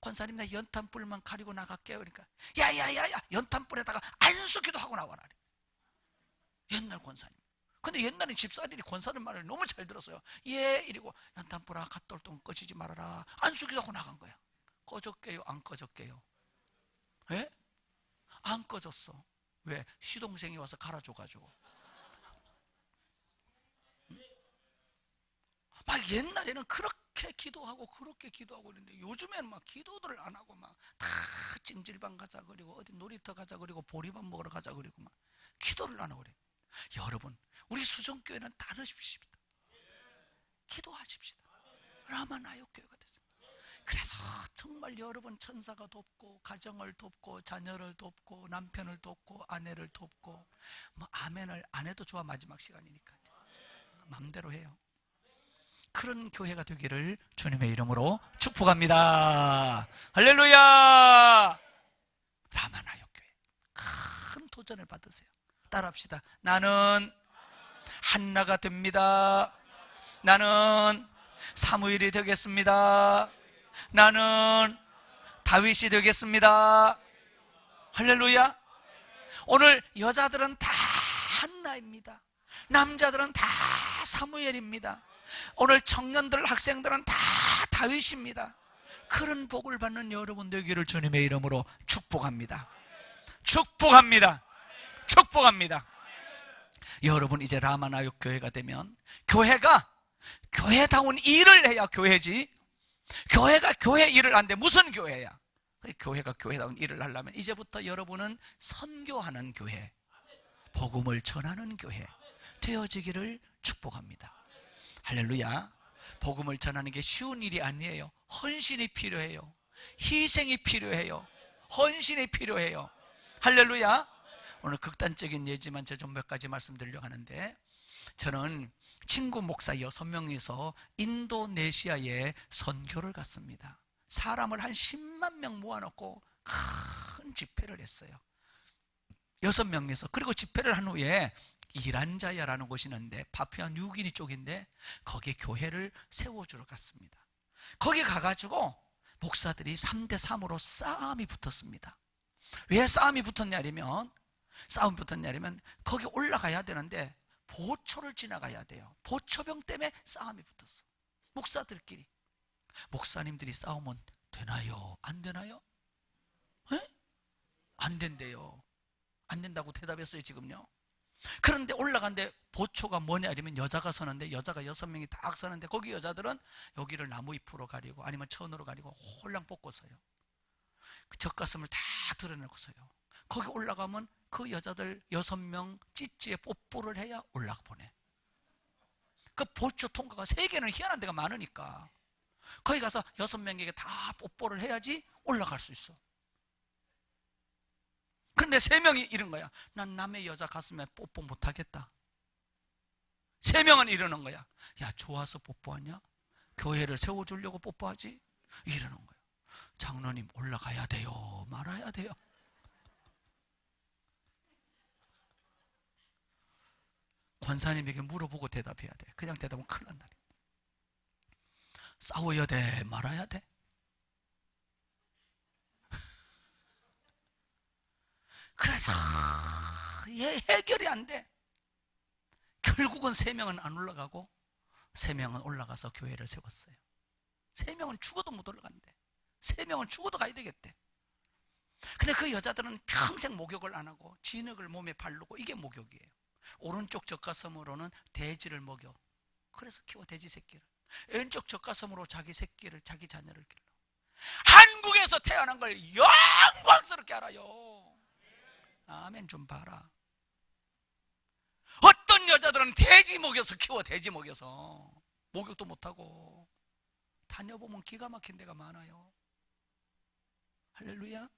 권사님 나 연탄불만 가리고 나갈게요. 그러니까 야야야야 연탄불에다가 안수기도 하고 나와라. 옛날 권사님. 근데 옛날에 집사들이 권사들 말을 너무 잘 들었어요. 예 이러고 연탄불아 갔다 올 동안 꺼지지 말아라. 안수기도 하고 나간 거야. 꺼졌게요 안 꺼졌게요? 예? 안 꺼졌어. 왜? 시동생이 와서 갈아줘가지고. 막 옛날에는 그렇게 기도하고 있는데 요즘에는 막 기도들을 안 하고 막 다 찜질방 가자 그리고 어디 놀이터 가자 그리고 보리밥 먹으러 가자 그리고 막 기도를 안 하고 그래. 여러분 우리 수정교회는 다르십시다. 기도하십시다. 라마나욕 교회가 됐어요. 그래서 정말 여러분 천사가 돕고 가정을 돕고 자녀를 돕고 남편을 돕고 아내를 돕고 뭐 아멘을 안 해도 좋아. 마지막 시간이니까 맘대로 해요. 그런 교회가 되기를 주님의 이름으로 축복합니다. 할렐루야. 라마나요 교회, 큰 도전을 받으세요. 따라합시다. 나는 한나가 됩니다. 나는 사무엘이 되겠습니다. 나는 다윗이 되겠습니다. 할렐루야. 오늘 여자들은 다 한나입니다. 남자들은 다 사무엘입니다. 오늘 청년들, 학생들은 다 다윗입니다. 그런 복을 받는 여러분 되기를 주님의 이름으로 축복합니다. 축복합니다. 축복합니다. 여러분 이제 라마나육 교회가 되면, 교회가 교회다운 일을 해야 교회지, 교회가 교회 일을 안 돼. 무슨 교회야? 교회가 교회다운 일을 하려면 이제부터 여러분은 선교하는 교회, 복음을 전하는 교회 되어지기를 축복합니다. 할렐루야. 복음을 전하는 게 쉬운 일이 아니에요. 헌신이 필요해요. 희생이 필요해요. 헌신이 필요해요. 할렐루야. 오늘 극단적인 예지만 제가 좀 몇 가지 말씀드리려고 하는데, 저는 친구 목사 6명이서 인도네시아에 선교를 갔습니다. 사람을 한 10만 명 모아놓고 큰 집회를 했어요. 6명이서. 그리고 집회를 한 후에 이란자야라는 곳이 있는데, 파푸아 뉴기니 쪽인데 거기에 교회를 세워주러 갔습니다. 거기 가가지고 목사들이 3대3으로 싸움이 붙었습니다. 왜 싸움이 붙었냐면 거기 올라가야 되는데 보초를 지나가야 돼요. 보초병 때문에 싸움이 붙었어. 목사들끼리. 목사님들이 싸우면 되나요? 안 되나요? 에? 안 된대요. 안 된다고 대답했어요 지금요. 그런데 올라간데 보초가 뭐냐 이러면 여자가 서는데, 여자가 6명이 딱 서는데, 거기 여자들은 여기를 나무 잎으로 가리고 아니면 천으로 가리고 홀랑 뽑고 서요. 젖가슴을 다 드러내고 서요. 거기 올라가면 그 여자들 6명 찌찌에 뽀뽀를 해야 올라가 보내. 그 보초 통과가, 세계는 희한한 데가 많으니까 거기 가서 6명에게 다 뽀뽀를 해야지 올라갈 수 있어. 그런데 3명이 이런 거야. 난 남의 여자 가슴에 뽀뽀 못하겠다. 3명은 이러는 거야. 야, 좋아서 뽀뽀하냐? 교회를 세워주려고 뽀뽀하지? 이러는 거야. 장로님, 올라가야 돼요? 말아야 돼요? 권사님에게 물어보고 대답해야 돼. 그냥 대답하면 큰일 난다. 싸워야 돼? 말아야 돼? 그래서 해결이 안 돼. 결국은 3명은 안 올라가고 3명은 올라가서 교회를 세웠어요. 3명은 죽어도 못 올라간대. 3명은 죽어도 가야 되겠대. 근데 그 여자들은 평생 목욕을 안 하고 진흙을 몸에 바르고, 이게 목욕이에요. 오른쪽 젖가슴으로는 돼지를 먹여. 그래서 키워, 돼지 새끼를. 왼쪽 젖가슴으로 자기 새끼를, 자기 자녀를 길러. 한국에서 태어난 걸 영광스럽게 알아요. 아멘 좀 봐라. 어떤 여자들은 돼지 먹여서 키워, 돼지 먹여서. 목욕도 못하고. 다녀보면 기가 막힌 데가 많아요. 할렐루야.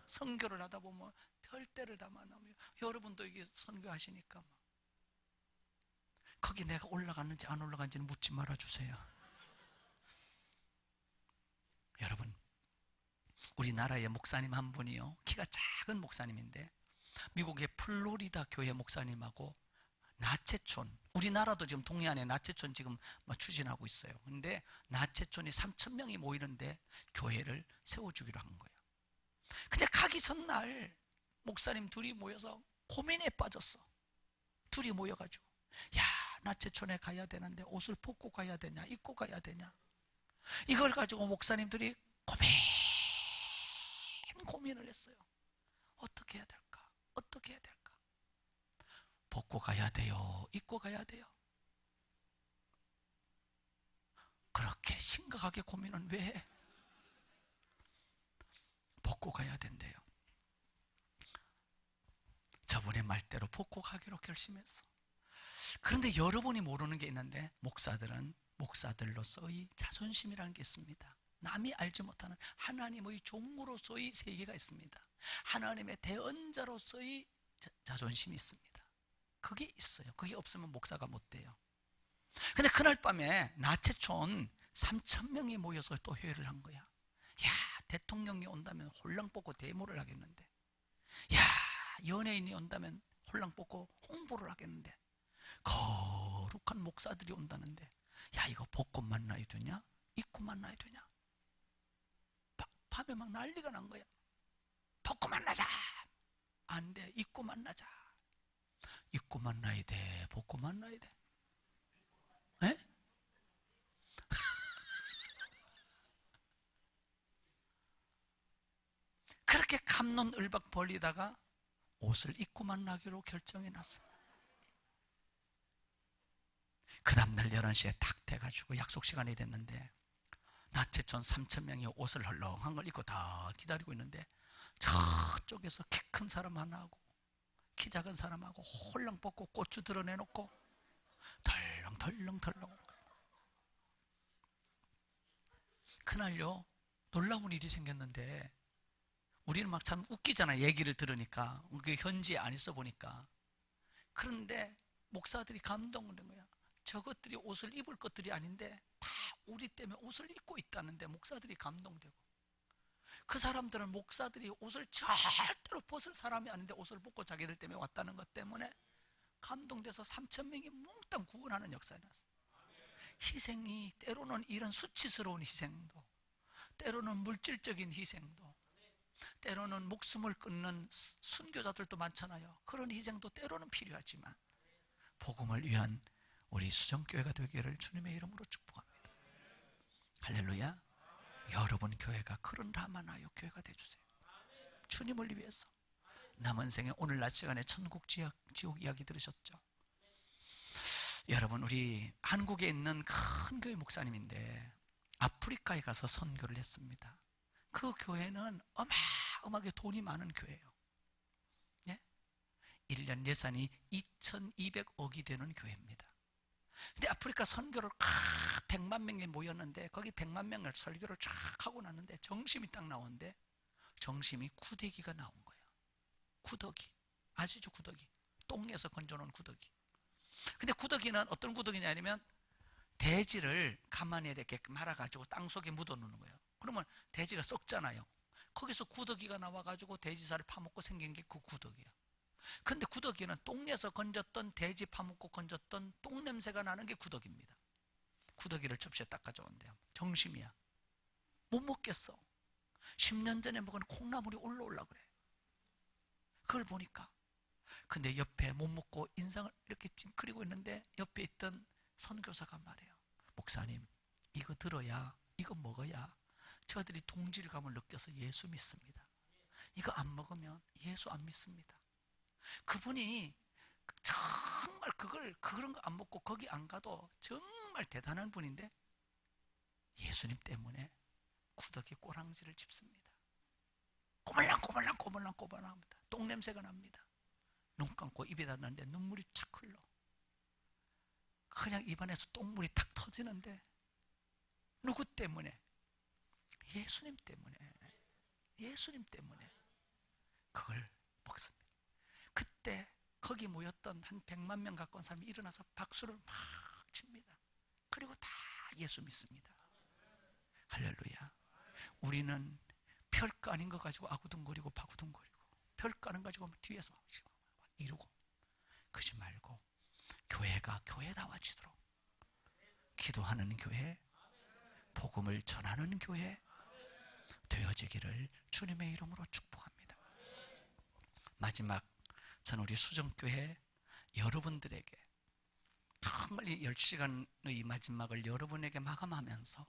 선교를 하다 보면 별대를 다 만나면, 여러분도 이게 선교하시니까 거기 내가 올라갔는지 안 올라갔는지는 묻지 말아주세요. 여러분, 우리나라의 목사님 한 분이요, 키가 작은 목사님인데 미국의 플로리다 교회 목사님하고 나체촌, 우리나라도 지금 동해안에 나체촌 지금 추진하고 있어요. 근데 나체촌이 3,000명이 모이는데 교회를 세워주기로 한 거예요. 근데 가기 전날 목사님 둘이 모여서 고민에 빠졌어. 둘이 모여가지고, 야, 나체촌에 가야 되는데 옷을 벗고 가야 되냐, 입고 가야 되냐, 이걸 가지고 목사님들이 고민을 했어요. 어떻게 해야 될까? 어떻게 해야 될까? 벗고 가야 돼요? 입고 가야 돼요? 그렇게 심각하게 고민은 왜 해? 벗고 가야 된대요. 저번에 말대로 벗고 가기로 결심했어. 그런데 여러분이 모르는 게 있는데, 목사들은 목사들로서의 자존심이라는 게 있습니다. 남이 알지 못하는 하나님의 종으로서의 세계가 있습니다. 하나님의 대언자로서의 자존심이 있습니다. 그게 있어요. 그게 없으면 목사가 못 돼요. 근데 그날 밤에 나체촌 3,000명이 모여서 또 회의를 한 거야. 야, 대통령이 온다면 홀랑 뽑고 데모를 하겠는데, 야, 연예인이 온다면 홀랑 뽑고 홍보를 하겠는데, 거룩한 목사들이 온다는데, 야, 이거 벚꽃 만나야 되냐? 입고 만나야 되냐? 밤에 막 난리가 난 거야. 벚꽃 만나자. 안 돼, 입고 만나자. 입고 만나야 돼, 벚꽃 만나야 돼. 에? 그렇게 갑론을박 벌리다가 옷을 입고 만나기로 결정해 놨어요. 그 다음날 11시에 탁 돼가지고 약속 시간이 됐는데, 나체촌 3,000명이 옷을 헐렁한 걸 입고 다 기다리고 있는데, 저쪽에서 키 큰 사람 하나하고 키 작은 사람하고 홀랑 벗고 고추 드러내놓고 덜렁덜렁. 그날요, 놀라운 일이 생겼는데, 우리는 막 참 웃기잖아, 얘기를 들으니까. 그게 현지에 안 있어 보니까. 그런데 목사들이 감동을 한 거야. 저것들이 옷을 입을 것들이 아닌데 다 우리 때문에 옷을 입고 있다는데 목사들이 감동되고, 그 사람들은 목사들이 옷을 절대로 벗을 사람이 아닌데 옷을 벗고 자기들 때문에 왔다는 것 때문에 감동돼서 3,000명이 몽땅 구원하는 역사가 났어요. 희생이 때로는 이런 수치스러운 희생도, 때로는 물질적인 희생도, 때로는 목숨을 끊는 순교자들도 많잖아요. 그런 희생도 때로는 필요하지만 복음을 위한 우리 수정교회가 되기를 주님의 이름으로 축복합니다. 할렐루야. 여러분 교회가 그런 라마나요 교회가 되어주세요. 주님을 위해서. 남은 생에 오늘 낮 시간에 천국 지옥 이야기 들으셨죠? 여러분, 우리 한국에 있는 큰 교회 목사님인데 아프리카에 가서 선교를 했습니다. 그 교회는 어마어마하게 돈이 많은 교회예요. 예? 1년 예산이 2,200억이 되는 교회입니다. 근데 아프리카 선교를 100만 명이 모였는데, 거기 100만 명을 설교를 쫙 하고 났는데 정심이 딱 나오는데, 정심이 구더기가 나온 거예요. 구더기. 아시죠? 구더기. 똥에서 건져놓은 구더기. 근데 구더기는 어떤 구더기냐 아니면 돼지를 가만히 이렇게 말아가지고 땅속에 묻어놓는 거예요. 그러면 돼지가 썩잖아요. 거기서 구더기가 나와가지고 돼지살을 파먹고 생긴 게 그 구더기야. 근데 구더기는 똥에서 건졌던, 돼지 파먹고 건졌던 똥 냄새가 나는 게 구더기입니다. 구더기를 접시에 딱 가져온대요. 정심이야. 못 먹겠어. 10년 전에 먹은 콩나물이 올라올라 그래. 그걸 보니까. 근데 옆에 못 먹고 인상을 이렇게 찡그리고 있는데 옆에 있던 선교사가 말해요. 목사님, 이거 들어야, 이거 먹어야 저들이 동질감을 느껴서 예수 믿습니다. 이거 안 먹으면 예수 안 믿습니다. 그분이 정말 그런 거 안 먹고 거기 안 가도 정말 대단한 분인데 예수님 때문에 구더기 꼬랑지를 짚습니다. 꼬물랑합니다. 똥냄새가 납니다. 눈 감고 입에다 넣는데 눈물이 착 흘러. 그냥 입안에서 똥물이 탁 터지는데, 누구 때문에? 예수님 때문에 그걸 먹습니다. 그때 거기 모였던 한 100만 명 가까운 사람이 일어나서 박수를 막 칩니다. 그리고 다 예수 믿습니다. 할렐루야. 우리는 별거 아닌 거 가지고 아구둥거리고 바구둥거리고, 별거 아닌 거 가지고 뒤에서 이러고, 그러지 말고 교회가 교회다워지도록 기도하는 교회, 복음을 전하는 교회 되어지기를 주님의 이름으로 축복합니다. 마지막, 저는 우리 수정교회 여러분들에게 정말 이 10시간의 마지막을 여러분에게 마감하면서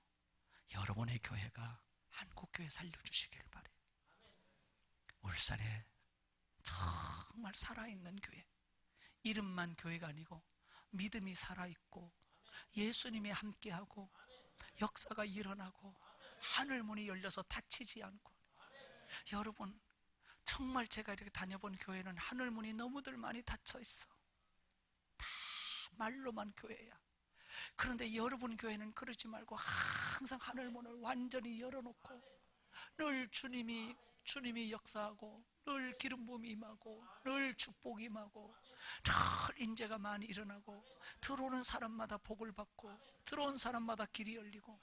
여러분의 교회가 한국교회 살려주시길 바래요. 울산에 정말 살아있는 교회, 이름만 교회가 아니고 믿음이 살아있고 예수님이 함께하고 역사가 일어나고 하늘문이 열려서 닫히지 않고. 여러분, 정말 제가 이렇게 다녀본 교회는 하늘문이 너무들 많이 닫혀 있어. 다 말로만 교회야. 그런데 여러분 교회는 그러지 말고 항상 하늘문을 완전히 열어놓고 늘 주님이 역사하고 늘 기름 부음이 임하고 늘 축복이 임하고 늘 인재가 많이 일어나고 들어오는 사람마다 복을 받고 들어온 사람마다 길이 열리고,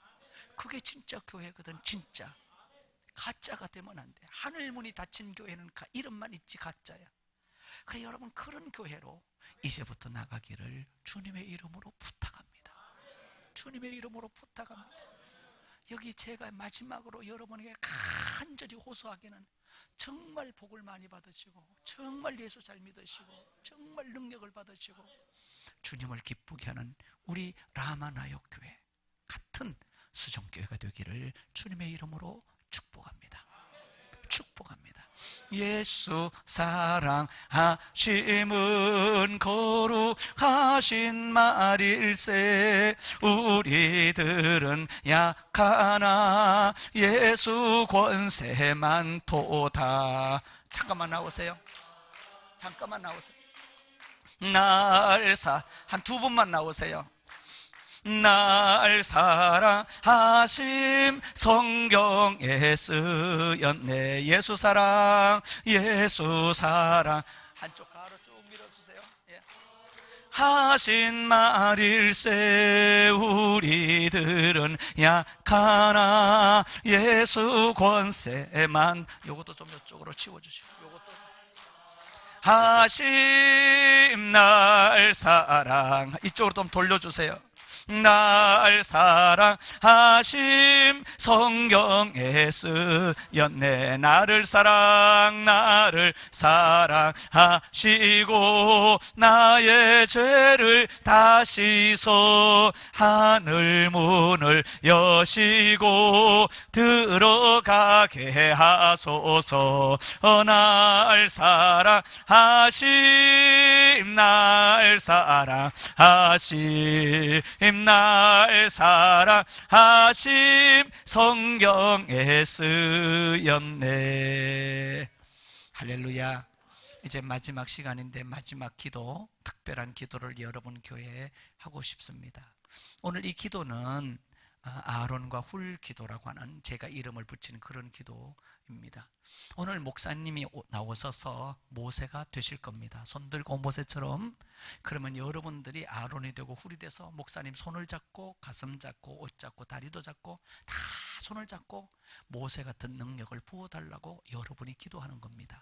그게 진짜 교회거든. 진짜 가짜가 되면 안 돼. 하늘문이 닫힌 교회는 이름만 있지 가짜야. 그래 여러분, 그런 교회로 이제부터 나가기를 주님의 이름으로 부탁합니다. 주님의 이름으로 부탁합니다. 여기 제가 마지막으로 여러분에게 간절히 호소하기는, 정말 복을 많이 받으시고 정말 예수 잘 믿으시고 정말 능력을 받으시고 주님을 기쁘게 하는 우리 라마나역 교회 같은 수종교회가 되기를 주님의 이름으로 축복합니다. 축복합니다. 예수 사랑하심은 거룩하신 말일세. 우리들은 약하나 예수 권세 많도다. 잠깐만 나오세요. 잠깐만 나오세요. 한 두 분만 나오세요. 날 사랑하심 성경에 쓰였네. 예수 사랑, 예수 사랑. 한쪽 가로 쭉 밀어주세요. 예. 하신 말일세. 우리들은 약하나 예수 권세만. 요것도 좀 이쪽으로 치워주시고, 요것도 하심 날 사랑. 이쪽으로 좀 돌려주세요. 날 사랑하심 성경에 쓰였네. 나를 사랑하시고 나의 죄를 다 씻어 하늘 문을 여시고 들어가게 하소서. 날 사랑하심 날 사랑하심 성경에 쓰였네. 할렐루야. 이제 마지막 시간인데 마지막 기도, 특별한 기도를 여러분 교회에 하고 싶습니다. 오늘 이 기도는 아론과 훌 기도라고 하는, 제가 이름을 붙이는 그런 기도입니다. 오늘 목사님이 나오셔서 모세가 되실 겁니다. 손 들고 모세처럼. 그러면 여러분들이 아론이 되고 훌이 돼서 목사님 손을 잡고 가슴 잡고 옷 잡고 다리도 잡고 다 손을 잡고 모세 같은 능력을 부어달라고 여러분이 기도하는 겁니다.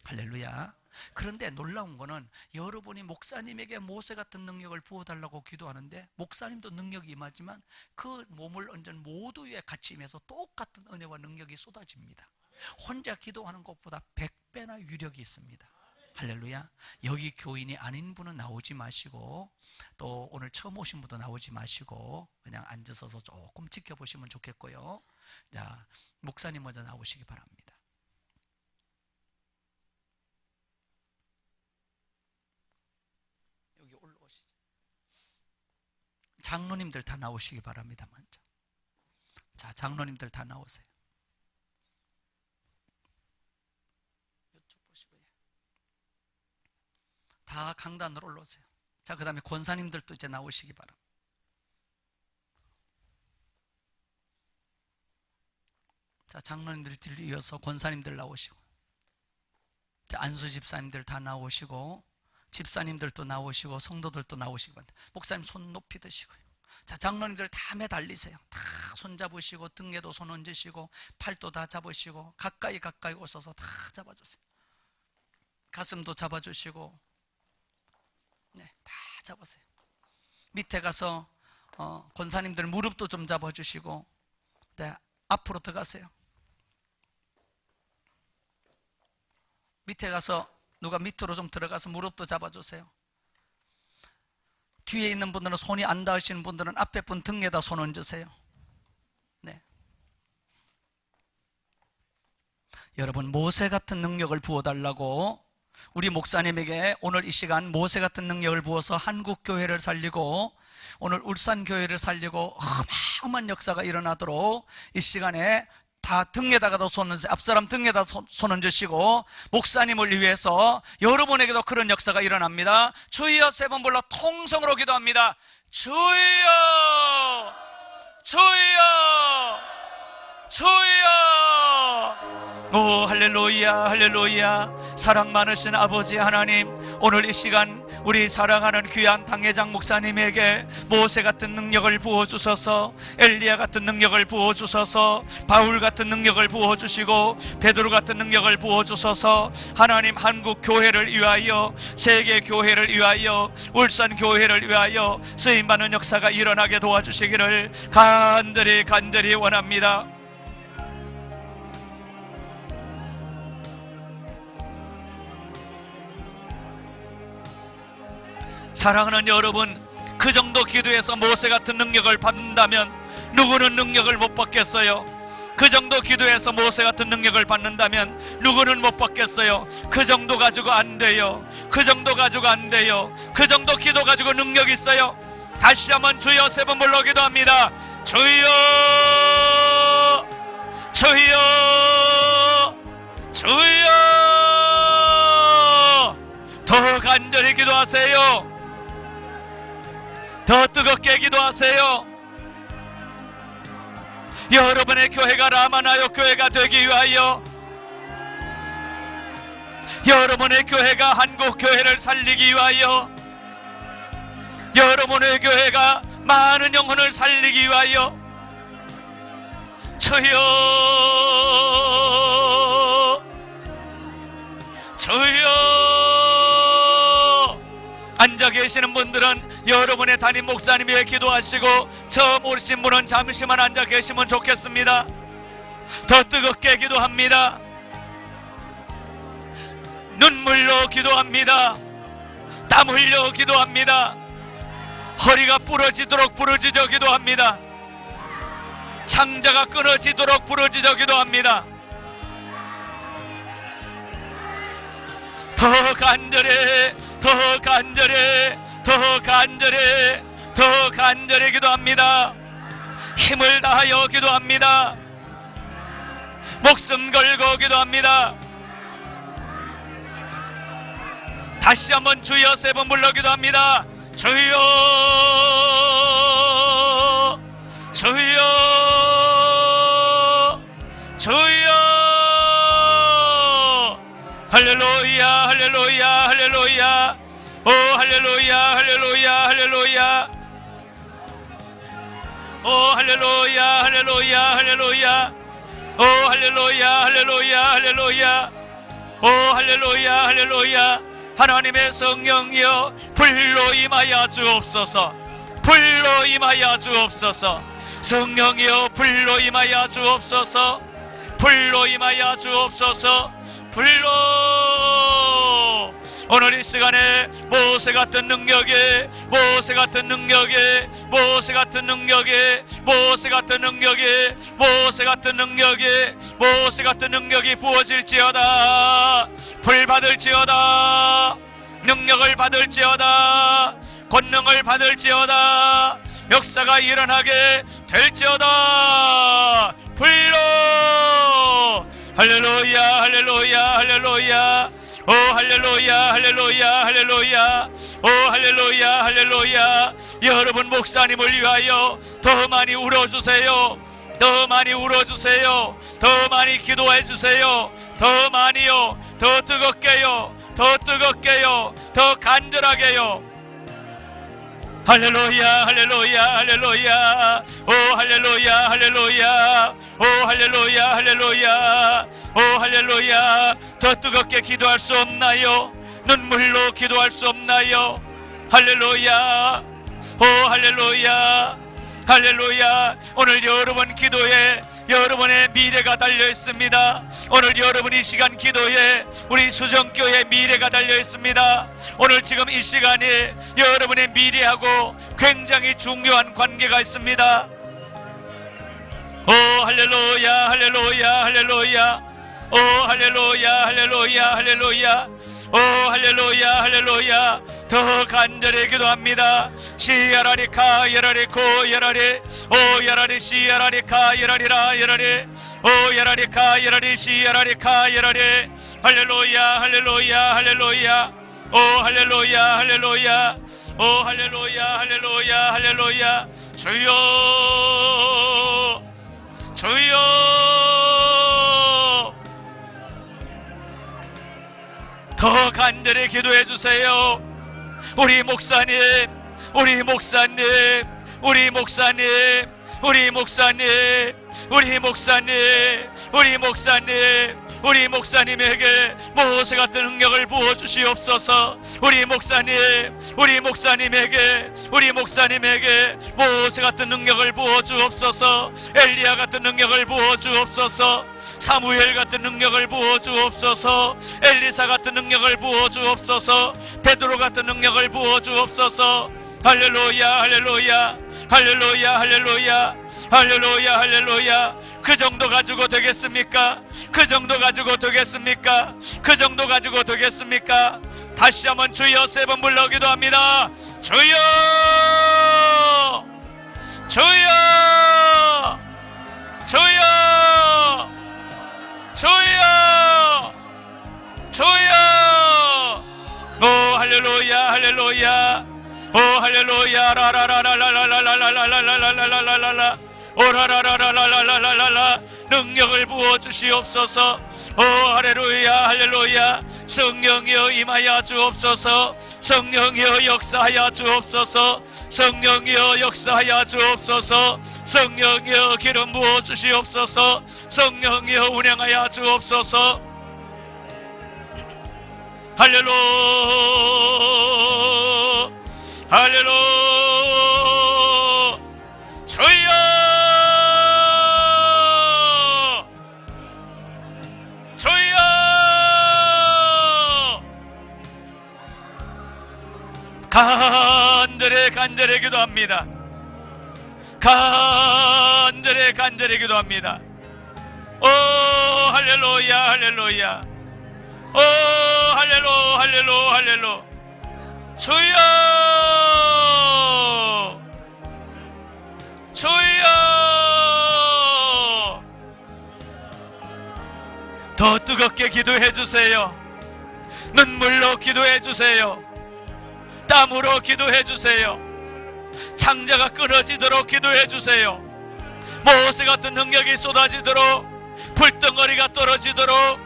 할렐루야. 그런데 놀라운 거는 여러분이 목사님에게 모세 같은 능력을 부어달라고 기도하는데 목사님도 능력이 임하지만 그 몸을 얹은 모두 위에 같이 임해서 똑같은 은혜와 능력이 쏟아집니다. 혼자 기도하는 것보다 100배나 유력이 있습니다. 할렐루야. 여기 교인이 아닌 분은 나오지 마시고, 또 오늘 처음 오신 분도 나오지 마시고 그냥 앉으셔서 조금 지켜보시면 좋겠고요. 자, 목사님 먼저 나오시기 바랍니다. 여기 올라오시죠. 장로님들 다 나오시기 바랍니다. 먼저. 자, 장로님들 다 나오세요. 다 강단으로 올라오세요. 자, 그 다음에 권사님들도 이제 나오시기 바랍니다. 자, 장로님들 뒤를 이어서 권사님들 나오시고, 자, 안수 집사님들 다 나오시고, 집사님들도 나오시고, 성도들도 나오시기 바랍니다. 목사님 손 높이 드시고요. 자, 장로님들 다 매달리세요. 다 손 잡으시고, 등에도 손 얹으시고, 팔도 다 잡으시고, 가까이 오셔서 다 잡아주세요. 가슴도 잡아주시고, 네, 다 잡으세요. 밑에 가서 권사님들 무릎도 좀 잡아주시고, 네, 앞으로 들어가세요. 밑에 가서 누가 밑으로 좀 들어가서 무릎도 잡아주세요. 뒤에 있는 분들은 손이 안 닿으시는 분들은 앞에 분 등에다 손 얹으세요. 네. 여러분, 모세 같은 능력을 부어달라고 우리 목사님에게 오늘 이 시간 모세 같은 능력을 부어서 한국교회를 살리고 오늘 울산교회를 살리고 어마어마한 역사가 일어나도록 이 시간에 다 등에다가도 앞사람 등에다 손 얹으시고 목사님을 위해서 여러분에게도 그런 역사가 일어납니다. 주여 세 번 불러 통성으로 기도합니다. 주여 주여 주여 오 할렐루야 할렐루야. 사랑 많으신 아버지 하나님, 오늘 이 시간 우리 사랑하는 귀한 당회장 목사님에게 모세 같은 능력을 부어주셔서, 엘리야 같은 능력을 부어주셔서, 바울 같은 능력을 부어주시고, 베드로 같은 능력을 부어주셔서 하나님 한국 교회를 위하여, 세계 교회를 위하여, 울산 교회를 위하여 쓰임받는 역사가 일어나게 도와주시기를 간절히 원합니다. 사랑하는 여러분, 그 정도 기도해서 모세 같은 능력을 받는다면 누구는 능력을 못 받겠어요? 그 정도 기도해서 모세 같은 능력을 받는다면 누구는 못 받겠어요? 그 정도 가지고 안 돼요. 그 정도 가지고 안 돼요. 그 정도 기도 가지고 능력 있어요? 다시 한번 주여 3번 불러 기도합니다. 주여 주여 주여. 더 간절히 기도하세요. 더 뜨겁게 기도하세요. 여러분의 교회가 라마나요 교회가 되기 위하여, 여러분의 교회가 한국 교회를 살리기 위하여, 여러분의 교회가 많은 영혼을 살리기 위하여 주여 주여. 앉아 계시는 분들은 여러분의 담임 목사님 위해 기도하시고, 처음 오신 분은 잠시만 앉아 계시면 좋겠습니다. 더 뜨겁게 기도합니다. 눈물로 기도합니다. 땀 흘려 기도합니다. 허리가 부러지도록 부러지져 기도합니다. 창자가 끊어지도록 부러지져 기도합니다. 더 간절히, 더 간절히, 더 간절히, 더 간절히 기도합니다. 힘을 다하여 기도합니다. 목숨 걸고 기도합니다. 다시 한번 주여 3번 불러 기도합니다. 주여 주여 주여. 할렐루야 할렐루야 할렐루야. 오 할렐루야 할렐루야 할렐루야. 오 할렐루야 할렐루야 할렐루야. 오 할렐루야 할렐루야 할렐루야. 오 할렐루야 할렐루야. 하나님의 성령이여 불로 임하여 주옵소서. 불로 임하여 주옵소서. 성령이여 불로 임하여 주옵소서. 불로 임하여 주옵소서. 불로. 오늘 이 시간에 모세 같은 능력에, 모세 같은 능력에, 모세 같은 능력에, 모세 같은 능력에, 모세 같은 능력에, 모세 같은 능력이 부어질지어다. 불 받을지어다. 능력을 받을지어다. 권능을 받을지어다. 역사가 일어나게 될지어다. 불로. 할렐루야 할렐루야 할렐루야. 오 할렐루야 할렐루야 할렐루야. 오 할렐루야 할렐루야. 여러분 목사님을 위하여 더 많이 울어주세요. 더 많이 울어주세요. 더 많이 기도해주세요. 더 많이요. 더 뜨겁게요. 더 뜨겁게요. 더 간절하게요. 할렐루야 할렐루야 할렐루야. 오 할렐루야 할렐루야. 오 할렐루야 할렐루야. 오 할렐루야. 더 뜨겁게 기도할 수 없나요? 눈물로 기도할 수 없나요? 할렐루야. 오 할렐루야 할렐루야. 오늘 여러분 기도에 여러분의 미래가 달려 있습니다. 오늘 여러분 이 시간 기도에 우리 수정교회의 미래가 달려 있습니다. 오늘 지금 이 시간이 여러분의 미래하고 굉장히 중요한 관계가 있습니다. 오 할렐루야 할렐루야 할렐루야. 오 할렐루야 할렐루야 할렐루야. 오 할렐루야 할렐루야. 더 간절히 기도합니다. 시야라리카 예라리코 예라리. 오 예라리 시야라리카 예라리라 예라리. 오 예라리카 예라리 시야라리카 예라리. 할렐루야 할렐루야 할렐루야. 오 할렐루야 할렐루야. 오 할렐루야 할렐루야 할렐루야. 주여 주여 더 간절히 기도해 주세요. 우리 목사님, 우리 목사님, 우리 목사님, 우리 목사님, 우리 목사님, 우리 목사님, 우리 목사님에게 모세 같은 능력을 부어주시옵소서. 우리 목사님, 우리 목사님에게, 우리 목사님에게 모세 같은 능력을 부어주옵소서. 엘리야 같은 능력을 부어주옵소서. 사무엘 같은 능력을 부어주옵소서. 엘리사 같은 능력을 부어주옵소서. 베드로 같은 능력을 부어주옵소서. 할렐루야, 할렐루야, 할렐루야, 할렐루야, 할렐루야, 할렐루야. 그 정도 가지고 되겠습니까? 그 정도 가지고 되겠습니까? 그 정도 가지고 되겠습니까? 다시 한번 주여 3번 불러 기도합니다. 주여, 주여, 주여, 주여, 주여. 오 할렐루야, 할렐루야, 오 할렐루야, 라라라라라라라라라라라라라라라라, 오라라라라라라라라라. 능력을 부어주시옵소서. 오 할렐루야, 할렐루야. 성령이여 임하여 주옵소서. 성령이여 역사하여 주옵소서. 성령이여 역사하여 주옵소서. 성령이여 기름 부어주시옵소서. 성령이여 운행하여 주옵소서. 할렐루야, 할렐루야. 주여, 주여. 간절히 기도합니다. 간절히 기도합니다. 오 할렐루야, 할렐루야. 오 할렐루야, 할렐루야, 할렐루야. 주여, 주여. 더 뜨겁게 기도해 주세요. 눈물로 기도해 주세요. 땀으로 기도해 주세요. 창자가 끊어지도록 기도해 주세요. 모세 같은 능력이 쏟아지도록, 불덩어리가 떨어지도록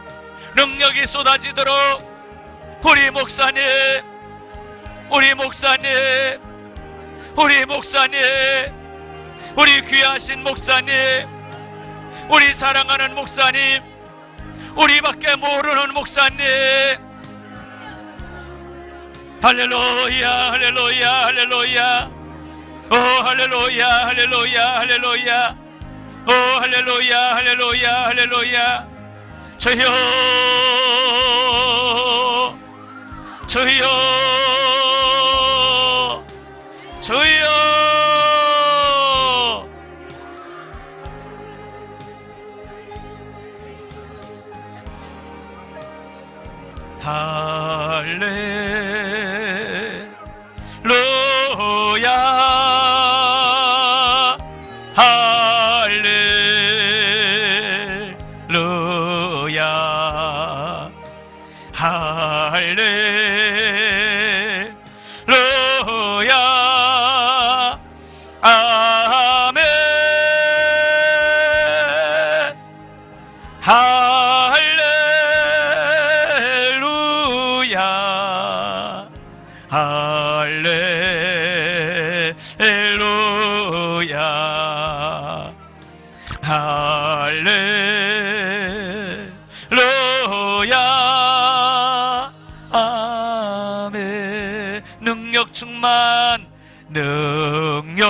능력이 쏟아지도록. 우리 목사님, 우리 목사님, 우리 목사님, 우리 귀하신 목사님, 우리 사랑하는 목사님, 우리밖에 모르는 목사님. 할렐루야, 할렐루야, 할렐루야. 오 할렐루야, 할렐루야, 할렐루야. 오 할렐루야, 할렐루야, 할렐루야. 주여, 주여, 주여. 할렐루야, 할렐루야, 할렐루야. 아멘. 할렐루야, 할렐루야, 할렐루야. 아멘. 능력 충만, 능력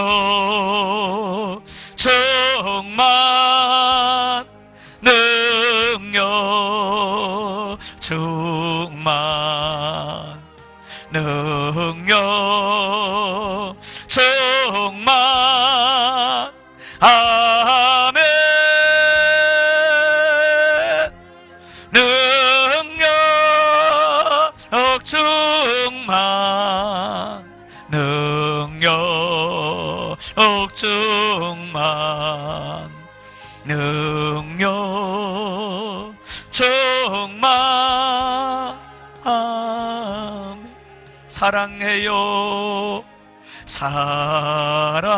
충만, 능력 충만, 능력 충만. 아멘. 능력 충만, 능력 충만, 능력 충만. 아멘. 사랑해요, 사랑해요,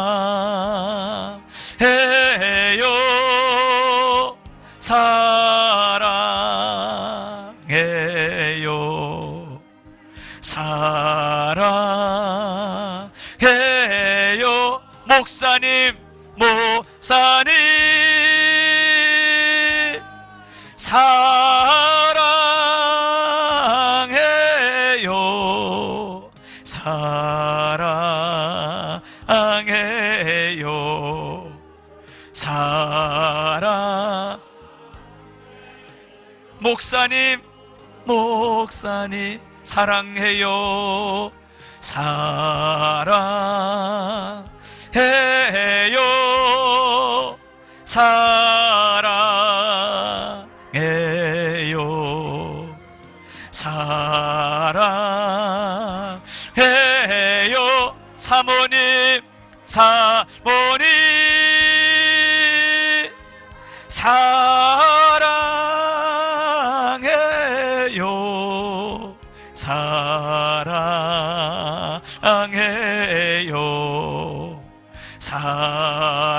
사랑해요. 사랑해요. 목사님, 목사님 사랑해요. 사랑해요. 사랑. 목사님, 목사님 사랑해요. 사랑해요. 사랑해요. 사랑해요. 사모님, 사모님 사랑해요. 사랑해요. 사랑해요.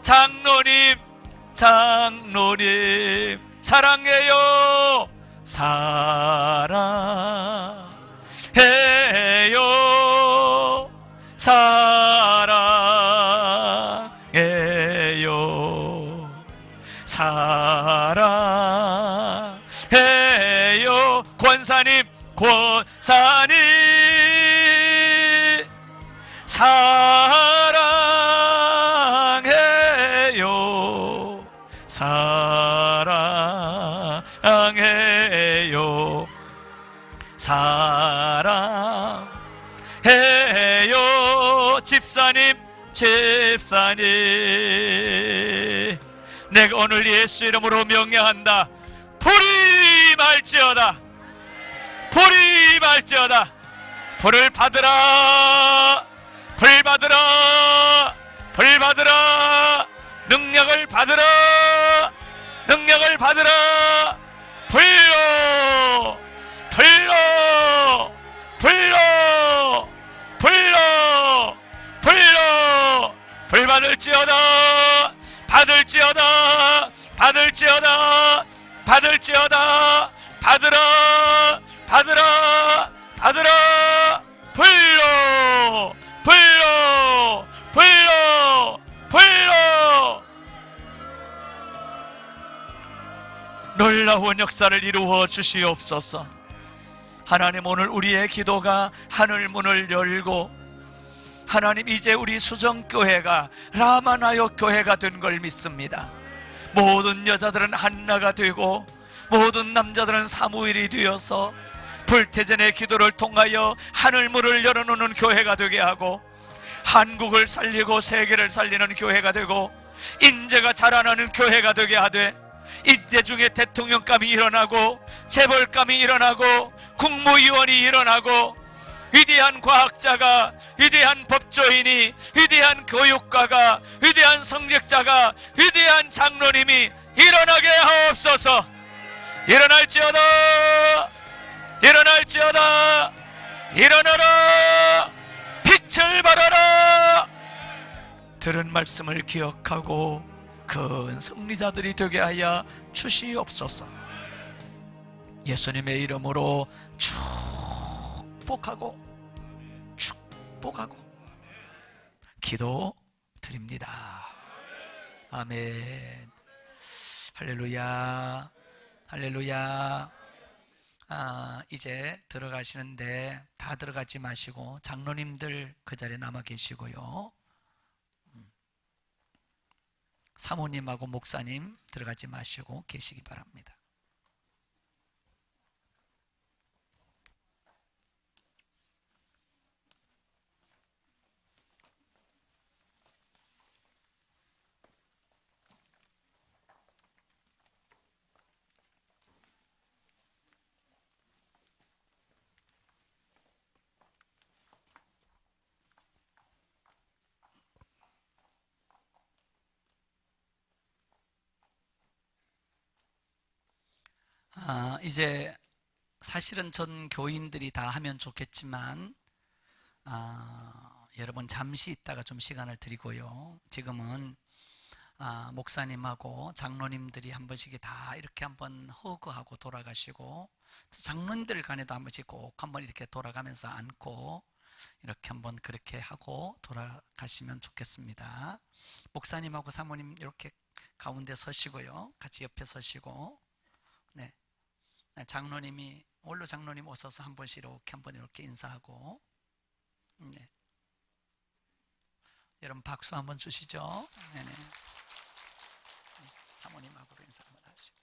장로님, 장로님 사랑해요. 사랑해요. 사랑해요. 사랑해요. 권사님, 권사님 사랑해요. 사랑해요. 사랑해요. 집사님, 집사님 내가 오늘 예수 이름으로 명령한다. 불이 말지어다. 불이 말지어다. 불을 받으라. 불 받으라. 불 받으라. 능력을 받으라. 능력을 받으라. 불로, 불로, 불로, 불로, 불로. 불 받을지어다. 받을지어다. 받을지어다. 받을지어다. 받으라. 받으라. 받으라. 불로, 불로, 불로, 불로. 놀라운 역사를 이루어 주시옵소서. 하나님, 오늘 우리의 기도가 하늘 문을 열고 하나님, 이제 우리 수정교회가 라마나요 교회가 된 걸 믿습니다. 모든 여자들은 한나가 되고 모든 남자들은 사무엘이 되어서 불태전의 기도를 통하여 하늘문을 열어놓는 교회가 되게 하고 한국을 살리고 세계를 살리는 교회가 되고 인재가 자라나는 교회가 되게 하되 인재 중에 대통령감이 일어나고 재벌감이 일어나고 국무위원이 일어나고 위대한 과학자가, 위대한 법조인이, 위대한 교육가가, 위대한 성직자가, 위대한 장로님이 일어나게 하옵소서. 일어날지어다. 일어날지어다. 일어나라. 빛을 발하라. 들은 말씀을 기억하고 큰 승리자들이 되게 하여 주시옵소서. 예수님의 이름으로 축복하고 축복하고 기도 드립니다. 아멘. 할렐루야. 할렐루야. 이제 들어가시는데 다 들어가지 마시고 장로님들 그 자리에 남아 계시고요. 사모님하고 목사님 들어가지 마시고 계시기 바랍니다. 이제 사실은 전 교인들이 다 하면 좋겠지만 여러분 잠시 있다가 좀 시간을 드리고요. 지금은 목사님하고 장로님들이 한 번씩 다 이렇게 한번 허그하고 돌아가시고 장로님들 간에도 한 번씩 꼭 한번 이렇게 돌아가면서 앉고 이렇게 한번 그렇게 하고 돌아가시면 좋겠습니다. 목사님하고 사모님 이렇게 가운데 서시고요. 같이 옆에 서시고, 네. 장로님이, 원로 장로님 오셔서 한 번씩 이렇게 한번 이렇게 인사하고, 네. 여러분 박수 한번 주시죠. 네네. 사모님하고도 인사 한번 하시고.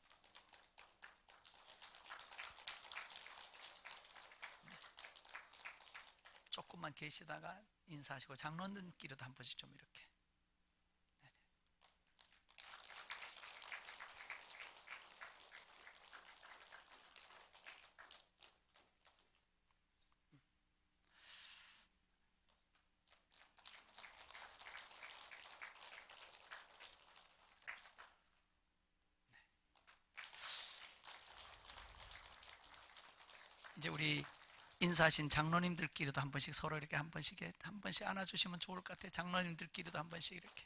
조금만 계시다가 인사하시고, 장로님끼리도 한 번씩 좀 이렇게. 이제 우리 인사하신 장로님들끼리도 한 번씩 서로 이렇게 한 번씩 안아주시면 좋을 것 같아요. 장로님들끼리도 한 번씩 이렇게.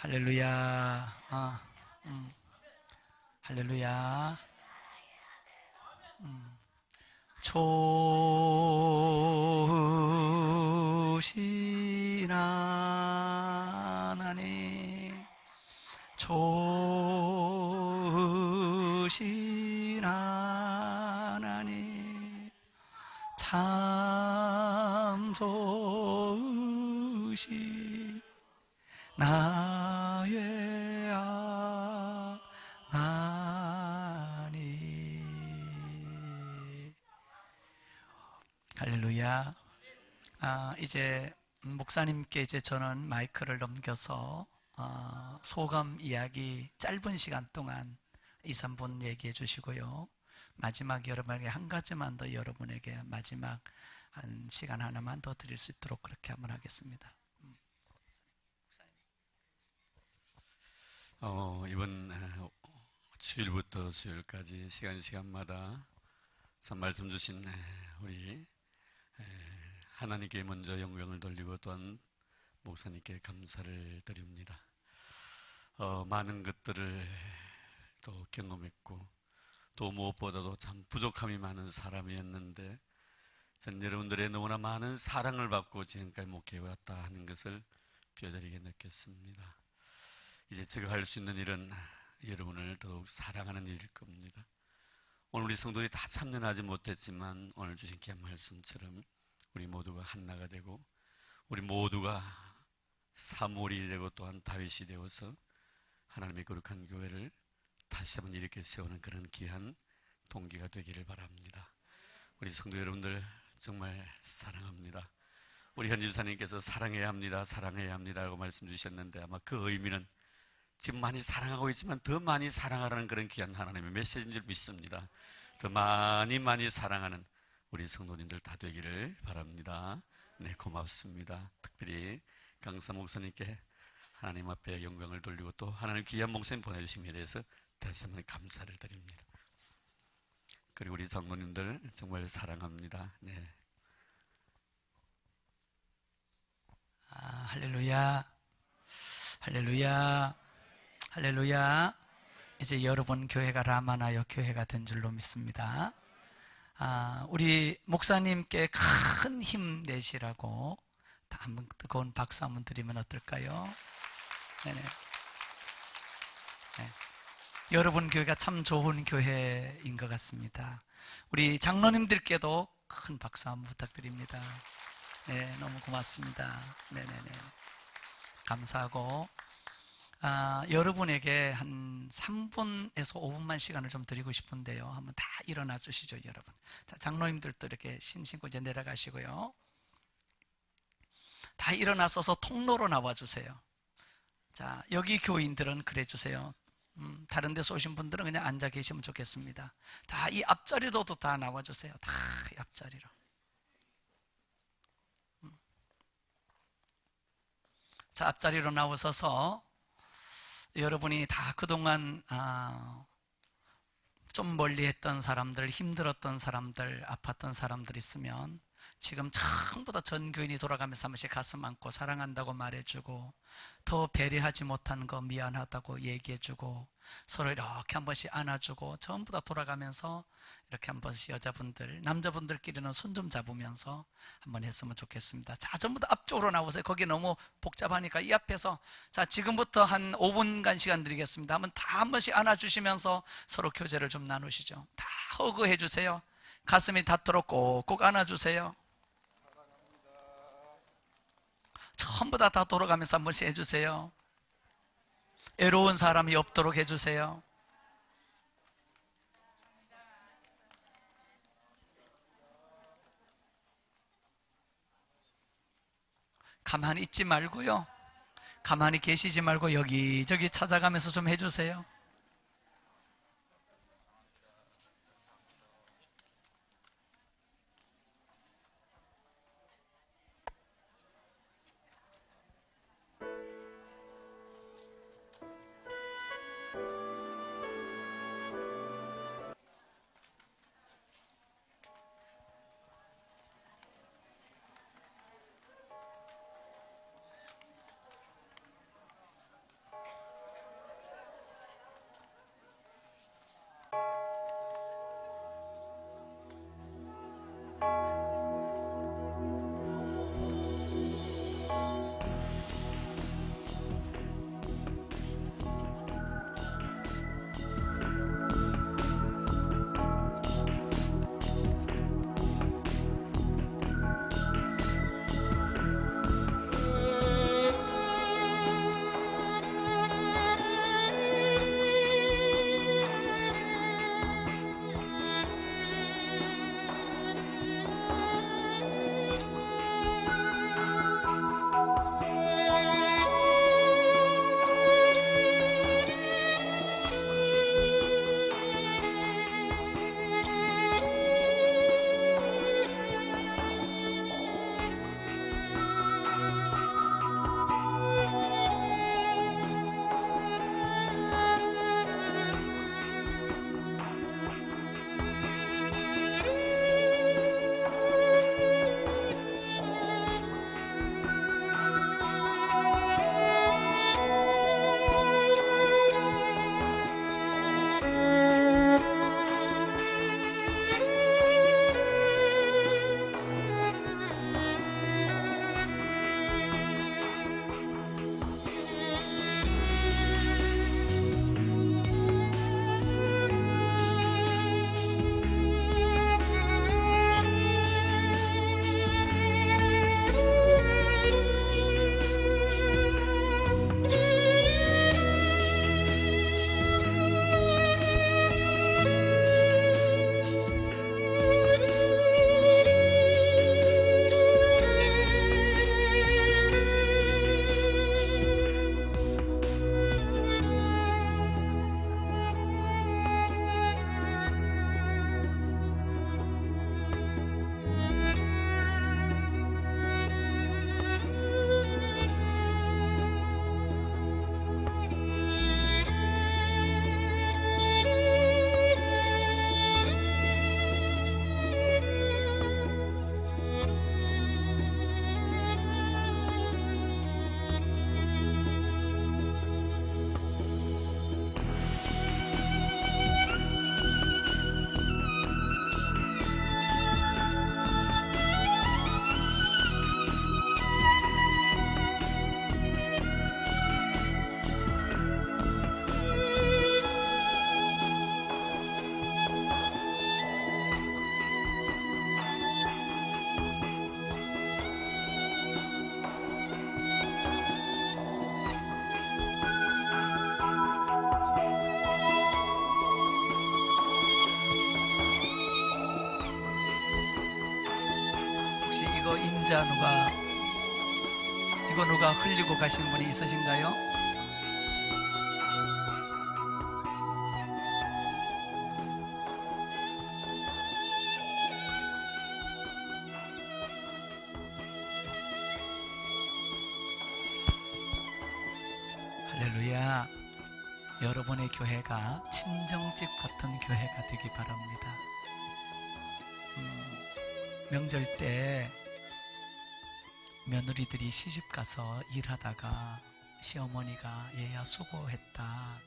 할렐루야. 할렐루야. 좋으신 하나님, 좋으신 하나님, 참 좋으신 나의 하나님. 할렐루야. 이제 목사님께 이제 저는 마이크를 넘겨서 소감 이야기 짧은 시간 동안 2, 3분 얘기해 주시고요. 마지막 여러분에게 한 가지만 더, 여러분에게 마지막 한 시간 하나만 더 드릴 수 있도록 그렇게 한번 하겠습니다. 이번 주일부터 수요일까지 시간마다 말씀 주신 우리 하나님께 먼저 영광을 돌리고 또한 목사님께 감사를 드립니다. 많은 것들을 또 경험했고 또 무엇보다도 참 부족함이 많은 사람이었는데 전 여러분들의 너무나 많은 사랑을 받고 지금까지 목회해왔다 하는 것을 뼈저리게 느꼈습니다. 이제 제가 할 수 있는 일은 여러분을 더욱 사랑하는 일일 겁니다. 오늘 우리 성도들이 다 참여하지 못했지만 오늘 주신 귀한 말씀처럼 우리 모두가 한나가 되고 우리 모두가 사무엘이 되고 또한 다윗이 되어서 하나님의 거룩한 교회를 다시 한번 일으켜 세우는 그런 귀한 동기가 되기를 바랍니다. 우리 성도 여러분들 정말 사랑합니다. 우리 현지 주사님께서 사랑해야 합니다, 사랑해야 합니다 라고 말씀 주셨는데 아마 그 의미는 지금 많이 사랑하고 있지만 더 많이 사랑하라는 그런 귀한 하나님의 메시지인 줄 믿습니다. 더 많이 사랑하는 우리 성도님들 다 되기를 바랍니다. 네, 고맙습니다. 특별히 강사 목사님께 하나님 앞에 영광을 돌리고 또 하나님 귀한 목사님 보내주신 것에 대해서 다시 한번 감사를 드립니다. 그리고 우리 장로님들 정말 사랑합니다. 네. 할렐루야, 할렐루야, 할렐루야. 이제 여러분 교회가 라마나여 교회가 된 줄로 믿습니다. 우리 목사님께 큰 힘 내시라고 한번 뜨거운 박수 한번 드리면 어떨까요? 네네. 네. 여러분 교회가 참 좋은 교회인 것 같습니다. 우리 장로님들께도 큰 박수 한번 부탁드립니다. 네, 너무 고맙습니다. 네네네. 감사하고, 여러분에게 한 3분에서 5분만 시간을 좀 드리고 싶은데요. 한번 다 일어나 주시죠, 여러분. 자, 장로님들도 이렇게 신신고 이제 내려가시고요. 다 일어나서서 통로로 나와주세요. 자, 여기 교인들은 그래 주세요. 다른 데서 오신 분들은 그냥 앉아 계시면 좋겠습니다. 다 이 앞자리로도 다 나와주세요. 다 이 앞자리로. 자, 앞자리로 나오셔서 여러분이 다 그동안 좀 멀리 했던 사람들, 힘들었던 사람들, 아팠던 사람들 있으면 지금 전부 다 전 교인이 돌아가면서 한 번씩 가슴 안고 사랑한다고 말해주고, 더 배려하지 못한 거 미안하다고 얘기해주고, 서로 이렇게 한 번씩 안아주고, 전부 다 돌아가면서 이렇게 한 번씩 여자분들, 남자분들끼리는 손 좀 잡으면서 한번 했으면 좋겠습니다. 자, 전부 다 앞쪽으로 나오세요. 거기 너무 복잡하니까 이 앞에서, 자, 지금부터 한 5분간 시간 드리겠습니다. 한번 다 한 번씩 안아주시면서 서로 교제를 좀 나누시죠. 다 허그해 주세요. 가슴이 닿도록 꼭꼭 안아주세요. 전부 다 돌아가면서 한 번씩 해주세요. 외로운 사람이 없도록 해주세요. 가만히 있지 말고요. 가만히 계시지 말고 여기저기 찾아가면서 좀 해주세요. 의자 누가 흘리고 가신 분이 있으신가요? 할렐루야. 여러분의 교회가 친정집 같은 교회가 되기 바랍니다. 명절 때 며느리들이 시집가서 일하다가 시어머니가 얘야 수고했다,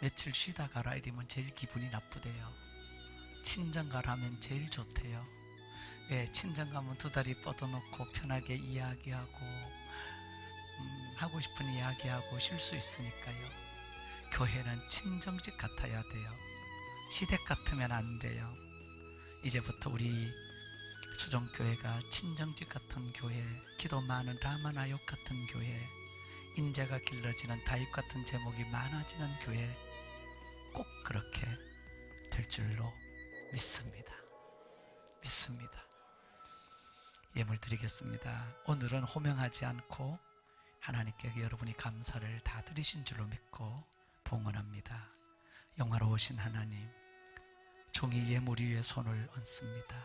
며칠 쉬다 가라 이러면 제일 기분이 나쁘대요. 친정 가라 하면 제일 좋대요. 예, 친정 가면 두 다리 뻗어놓고 편하게 이야기하고 하고 싶은 이야기하고 쉴 수 있으니까요. 교회는 친정집 같아야 돼요. 시댁 같으면 안 돼요. 이제부터 우리 수종교회가 친정집 같은 교회, 기도 많은 라마나욕 같은 교회, 인자가 길러지는 다윗 같은 제목이 많아지는 교회, 꼭 그렇게 될 줄로 믿습니다. 예물 드리겠습니다. 오늘은 호명하지 않고 하나님께 여러분이 감사를 다 드리신 줄로 믿고 봉헌합니다. 영화로우신 하나님, 종이 예물 위에 손을 얹습니다.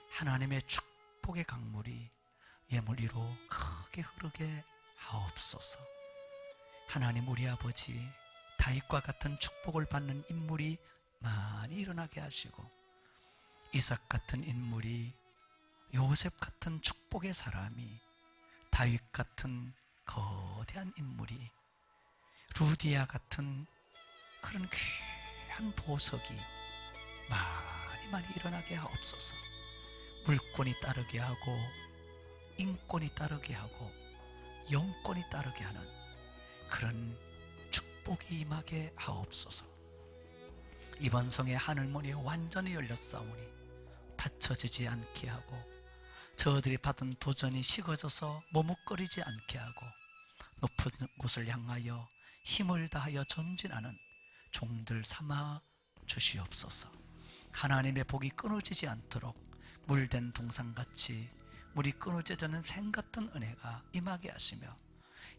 하나님의 축복의 강물이 예물 위로 크게 흐르게 하옵소서. 하나님, 우리 아버지 다윗과 같은 축복을 받는 인물이 많이 일어나게 하시고, 이삭 같은 인물이, 요셉 같은 축복의 사람이, 다윗 같은 거대한 인물이, 루디아 같은 그런 귀한 보석이 많이 일어나게 하옵소서. 물권이 따르게 하고, 인권이 따르게 하고, 영권이 따르게 하는 그런 축복이 임하게 하옵소서. 이번 성의 하늘문이 완전히 열렸사오니 닫혀지지 않게 하고, 저들이 받은 도전이 식어져서 머뭇거리지 않게 하고, 높은 곳을 향하여 힘을 다하여 전진하는 종들 삼아 주시옵소서. 하나님의 복이 끊어지지 않도록 물된 동산같이 물이 끊어지는 샘 같은 은혜가 임하게 하시며,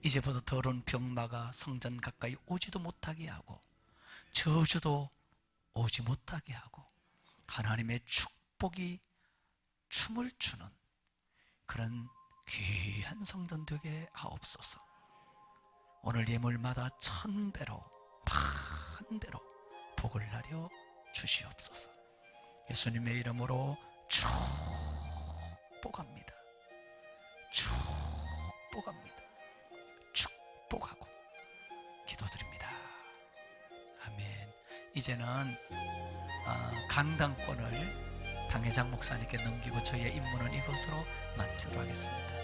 이제부터 더러운 병마가 성전 가까이 오지도 못하게 하고, 저주도 오지 못하게 하고, 하나님의 축복이 춤을 추는 그런 귀한 성전 되게 하옵소서. 오늘 예물마다 1000배로 반배로 복을 나려 주시옵소서. 예수님의 이름으로 축복합니다. 축복합니다. 축복하고 기도드립니다. 아멘. 이제는 강당권을 당회장 목사님께 넘기고 저희의 임무는 이것으로 마치도록 하겠습니다.